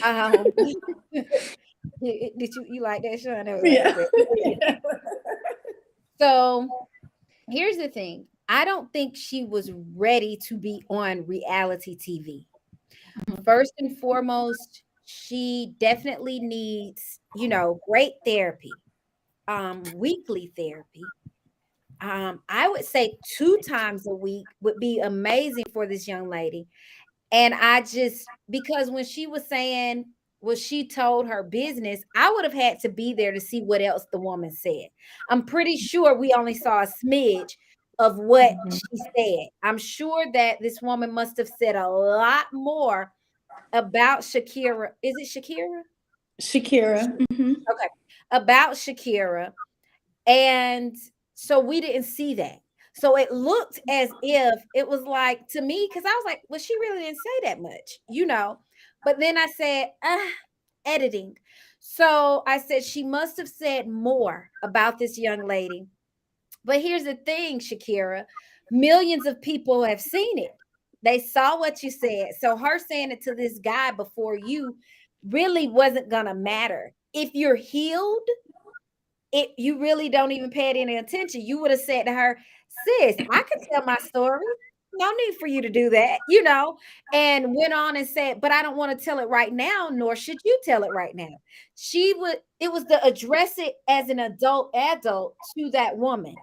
Um, did you like that, Sean? That was Yeah. good. So here's the thing. I don't think she was ready to be on reality TV. First and foremost, she definitely needs, great therapy, weekly therapy. I would say 2 times a week would be amazing for this young lady. And because when she was saying what she told her business, I would have had to be there to see what else the woman said. I'm pretty sure we only saw a smidge of what she said. I'm sure that this woman must have said a lot more about Shakira. Is it Shakira? Shakira. Mm-hmm. Okay. About Shakira. And so we didn't see that. So it looked as if it was like to me, because I was like, well, she really didn't say that much. But then I said, editing. So I said she must have said more about this young lady. But here's the thing, Shakira, millions of people have seen it. They saw what you said. So her saying it to this guy before you really wasn't gonna matter. If you're healed, you really don't even pay it any attention. You would have said to her, sis, I can tell my story. No need for you to do that, and went on and said, but I don't want to tell it right now, nor should you tell it right now. It was to address it as an adult to that woman.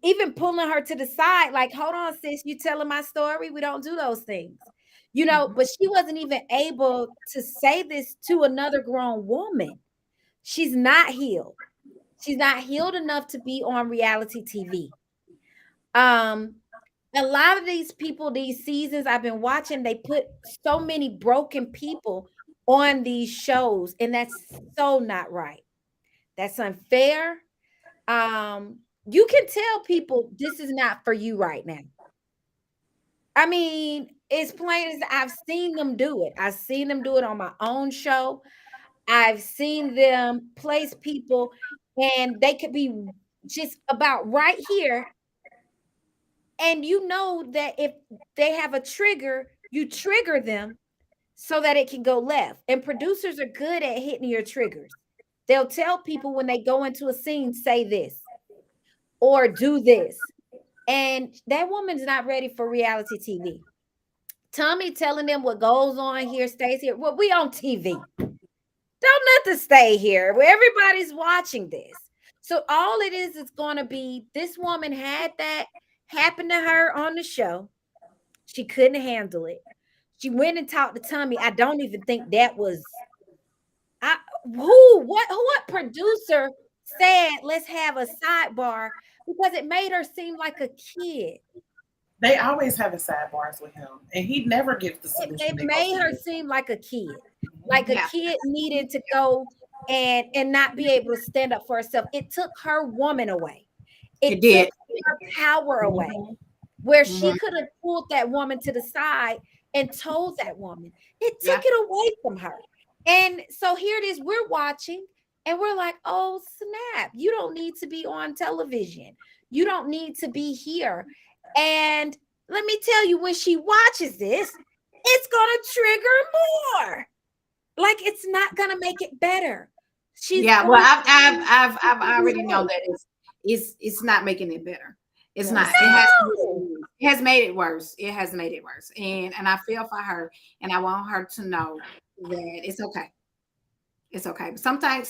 Even pulling her to the side, like, hold on, sis, you telling my story? We don't do those things, but she wasn't even able to say this to another grown woman. She's not healed. She's not healed enough to be on reality TV. A lot of these people, these seasons I've been watching, they put so many broken people on these shows, and that's so not right. That's unfair. You can tell people this is not for you right now. I mean, It's plain as I've seen them do it. I've seen them do it on my own show. I've seen them place people, and they could be just about right here. And you know that if they have a trigger, you trigger them so that it can go left. And producers are good at hitting your triggers. They'll tell people when they go into a scene, say this or do this. And that woman's not ready for reality TV. Tommy telling them what goes on here stays here. Well, we on TV. Don't let this stay here where everybody's watching this. So all it is going to be this woman had that happen to her on the show. She couldn't handle it. She went and talked to Tommy. I don't even think that was what producer said let's have a sidebar because it made her seem like a kid. They always have a sidebars with him, and he never gives the solution. It made her seem like a kid, like a kid needed to go and not be able to stand up for herself. It took her woman away. It did. took her power away, where she could have pulled that woman to the side and told that woman. It took it away from her. And so here it is. We're watching and we're like, oh, snap. You don't need to be on television. You don't need to be here. And let me tell you, when she watches this, it's going to trigger more. Like it's not going to make it better. Well, I've already know that it's not making it better. It's not. It has made it worse. It has made it worse. And I feel for her, and I want her to know that it's okay. It's okay. But sometimes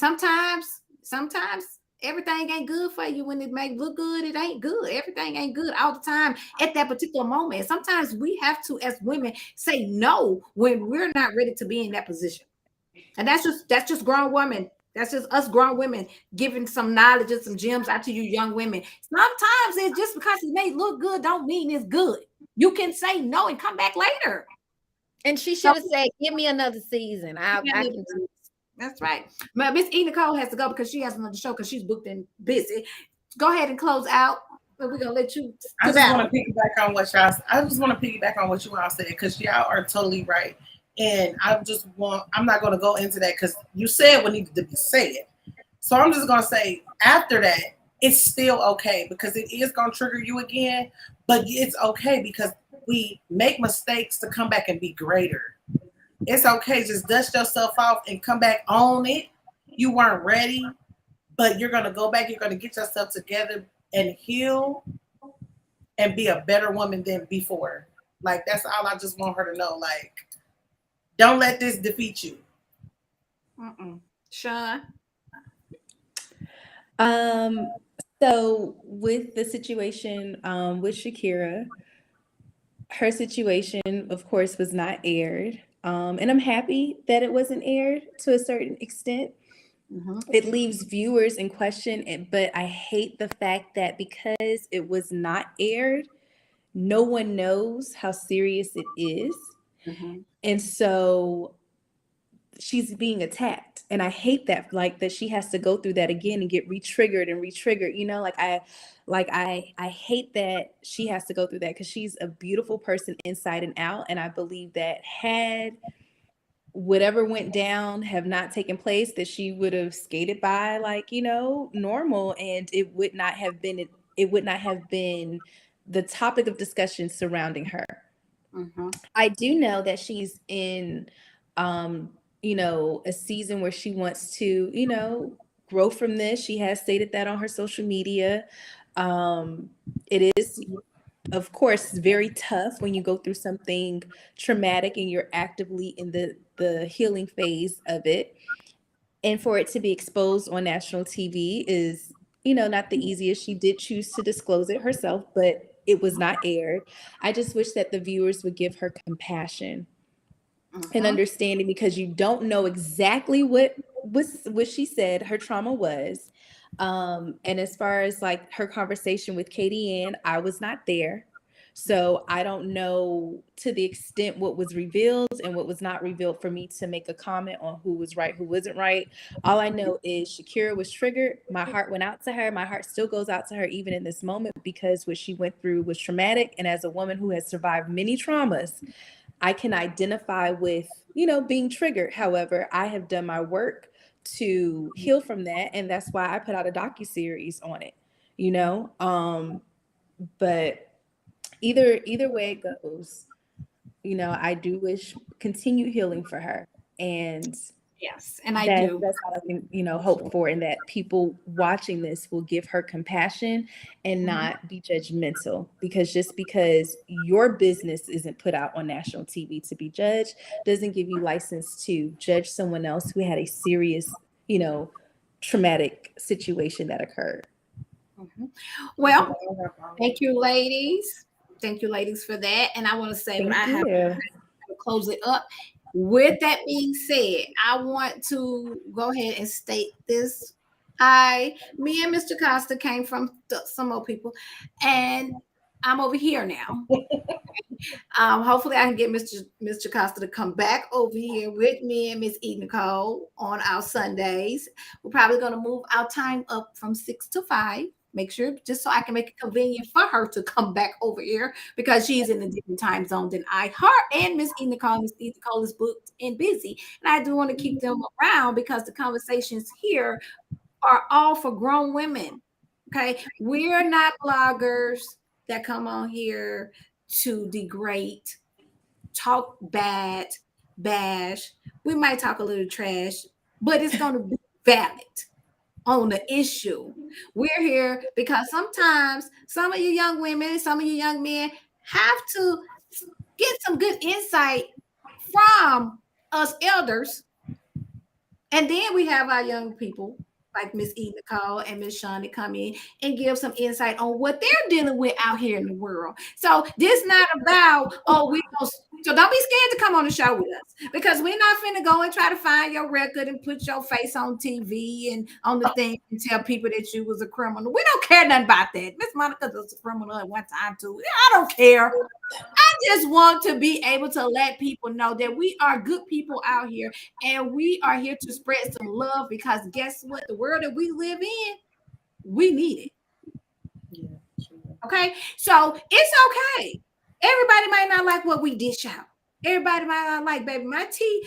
everything ain't good for you. When it may look good, it ain't good. Everything ain't good all the time at that particular moment. Sometimes we have to, as women, say no when we're not ready to be in that position. And that's just grown women. That's just us grown women giving some knowledge and some gems out to you young women. Sometimes it's just because it may look good don't mean it's good. You can say no and come back later. And she should have said, give me another season. I can do this. That's right. But Miss E. Nicole has to go because she has another show because she's booked and busy. Go ahead and close out. But we're gonna let you. I just want to piggyback on what you all said because y'all are totally right. And I'm not going to go into that because you said what needed to be said. So I'm just going to say after that, it's still okay because it is going to trigger you again, but it's okay because we make mistakes to come back and be greater. It's okay. Just dust yourself off and come back on it. You weren't ready, but you're going to go back. You're going to get yourself together and heal and be a better woman than before. Like, that's all I just want her to know. Like, don't let this defeat you. Sean? So with the situation with Shakira, her situation, of course, was not aired. And I'm happy that it wasn't aired to a certain extent. It leaves viewers in question, but I hate the fact that because it was not aired, no one knows how serious it is. And so she's being attacked. And I hate that, like that she has to go through that again and get re-triggered, you know, I hate that she has to go through that because she's a beautiful person inside and out. And I believe that had whatever went down have not taken place, that she would have skated by like, you know, normal, and it would not have been the topic of discussion surrounding her. I do know that she's in, you know, a season where she wants to, you know, grow from this. She has stated that on her social media. It is, of course, very tough when you go through something traumatic and you're actively in the healing phase of it. And for it to be exposed on national TV is, you know, not the easiest. She did choose to disclose it herself, but it was not aired. I just wish that the viewers would give her compassion and understanding, because you don't know exactly what she said her trauma was. And as far as like her conversation with Katie Ann, I was not there. So I don't know to the extent what was revealed and what was not revealed for me to make a comment on who was right, who wasn't right. All I know is Shakira was triggered. My heart went out to her. My heart still goes out to her even in this moment, because what she went through was traumatic. And as a woman who has survived many traumas, I can identify with, being triggered. However, I have done my work to heal from that. And that's why I put out a docuseries on it, but either way it goes, I do wish continued healing for her. And yes, and I do. that's all I can, hope for, and that people watching this will give her compassion and not be judgmental, because just because your business isn't put out on national TV to be judged doesn't give you license to judge someone else who had a serious, traumatic situation that occurred. Well, thank you, ladies. Thank you, ladies, for that. And I want to say what I have to close it up. With that being said, I want to go ahead and state this. Me and Mr. Costa came from some old people, and I'm over here now. Hopefully, I can get Mr. Costa to come back over here with me and Miss E. Nicole on our Sundays. We're probably going to move our time up from 6 to 5. Make sure, just so I can make it convenient for her to come back over here, because she's in a different time zone than I. Her and Miss E. Nicole. Miss E. Nicole is booked and busy, and I do want to keep them around because the conversations here are all for grown women. Okay, we're not bloggers that come on here to degrade, talk bad, bash. We might talk a little trash, but it's going to be valid on the issue. We're here because sometimes some of you young women, some of you young men have to get some good insight from us elders. And then we have our young people like Miss E. Nicole and Miss Shawn to come in and give some insight on what they're dealing with out here in the world. So this not about, so don't be scared to come on the show with us, because we're not finna go and try to find your record and put your face on TV and on the thing and tell people that you was a criminal. We don't care nothing about that. Miss Monica was a criminal at one time too. I don't care. I just want to be able to let people know that we are good people out here, and we are here to spread some love, because guess what? The world that we live in, we need it. Yeah, sure. Okay, so it's okay. Everybody might not like what we dish out. Everybody might not like, baby, my tea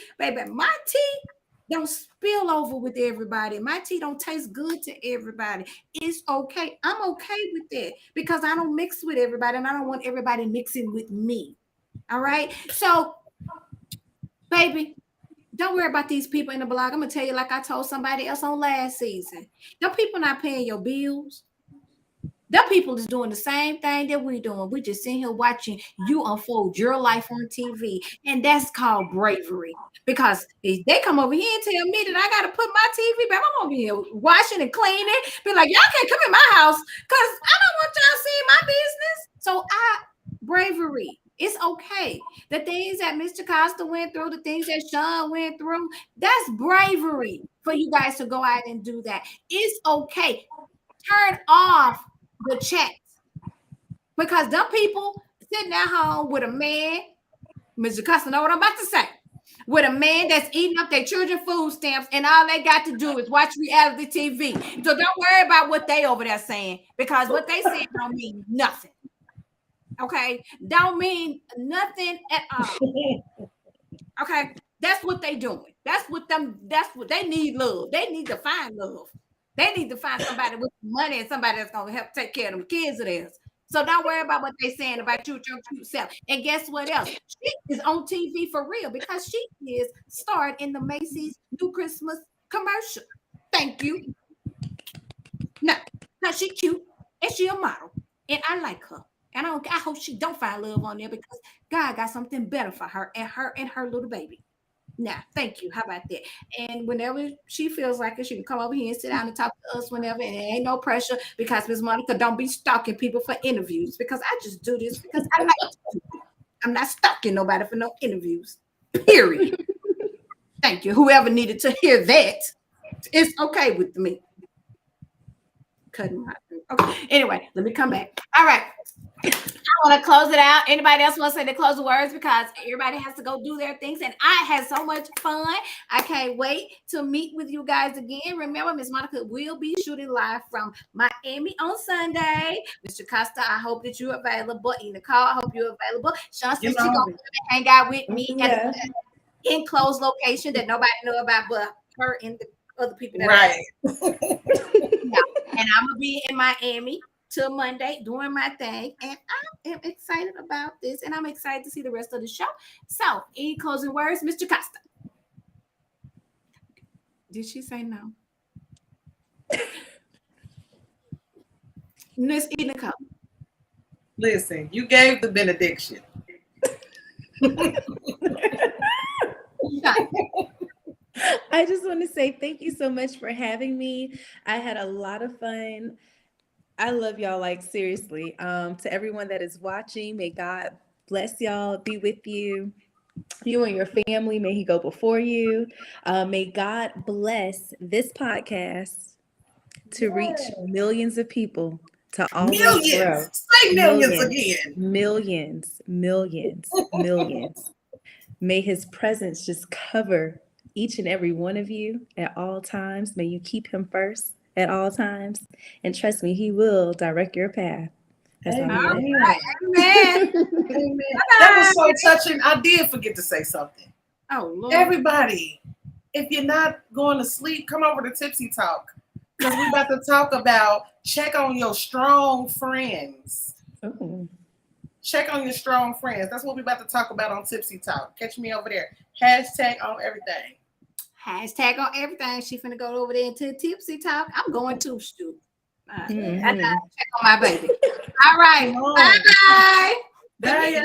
don't spill over with everybody. My tea don't taste good to everybody. It's okay. I'm okay with that, because I don't mix with everybody, and I don't want everybody mixing with me. All right. So, baby, don't worry about these people in the blog. I'm gonna tell you, like I told somebody else on last season. Them people not paying your bills. Them people is doing the same thing that we're doing. We just sitting here watching you unfold your life on TV. And that's called bravery. Because if they come over here and tell me that I got to put my TV back, I'm over here washing and cleaning. Be like, y'all can't come in my house because I don't want y'all seeing my business. So bravery. It's okay. The things that Mr. Costa went through, the things that Shawn went through, that's bravery for you guys to go out and do that. It's okay. Turn off the chats, because them people sitting at home with a man, Mr. Costa know what I'm about to say, with a man that's eating up their children food stamps, and all they got to do is watch reality TV. So don't worry about what they over there saying, because what they saying don't mean nothing. Okay, don't mean nothing at all. Okay, that's what they doing. That's what they need. Love. They need to find love. They need to find somebody with money and somebody that's going to help take care of them kids of theirs. So don't worry about what they're saying about you, your cute self. And guess what else? She is on TV for real, because she is starred in the Macy's New Christmas commercial. Thank you. No, because she cute and she a model. And I like her. And I hope she don't find love on there, because God got something better for her and her little baby. Nah, thank you. How about that? And whenever she feels like it, she can come over here and sit down and talk to us whenever. And there ain't no pressure, because Miss Monica don't be stalking people for interviews, because I just do this because I like to do it. I'm not stalking nobody for no interviews. Period. Thank you. Whoever needed to hear that, it's okay with me. Cutting my okay. Anyway, let me come back. All right. want to close it out. Anybody else want to say the closing words? Because everybody has to go do their things. And I had so much fun. I can't wait to meet with you guys again. Remember, Miss Monica will be shooting live from Miami on Sunday. Mr. Costa, I hope that you're available. Nicole, I hope you're available. Sean says she's going to hang out with me at Yeah. an enclosed location that nobody know about but her and the other people that Right. And I'm going to be in Miami till Monday doing my thing, and I am excited about this, and I'm excited to see the rest of the show. So, any closing words, Mr. Costa? Did she say no? Miss Nicole. Listen, you gave the benediction. I just want to say thank you so much for having me. I had a lot of fun. I love y'all, like seriously. To everyone that is watching, may God bless y'all, be with you. You and your family, may He go before you. May God bless this podcast to reach millions of people, to always grow. Millions. Say millions again. Millions. May His presence just cover each and every one of you at all times. May you keep Him first at all times. And trust me, He will direct your path. That's all. Amen. Amen. Amen. That was so touching. I did forget to say something. Oh, Lord. Everybody, if you're not going to sleep, come over to Tipsy Talk. Because we're about to talk about check on your strong friends. Oh. Check on your strong friends. That's what we're about to talk about on Tipsy Talk. Catch me over there. Hashtag on everything. Hashtag on everything. She finna go over there into Tipsy Talk. I'm going to shoot. I Mhm. check on my baby. All right. Bye. Bye. Bye.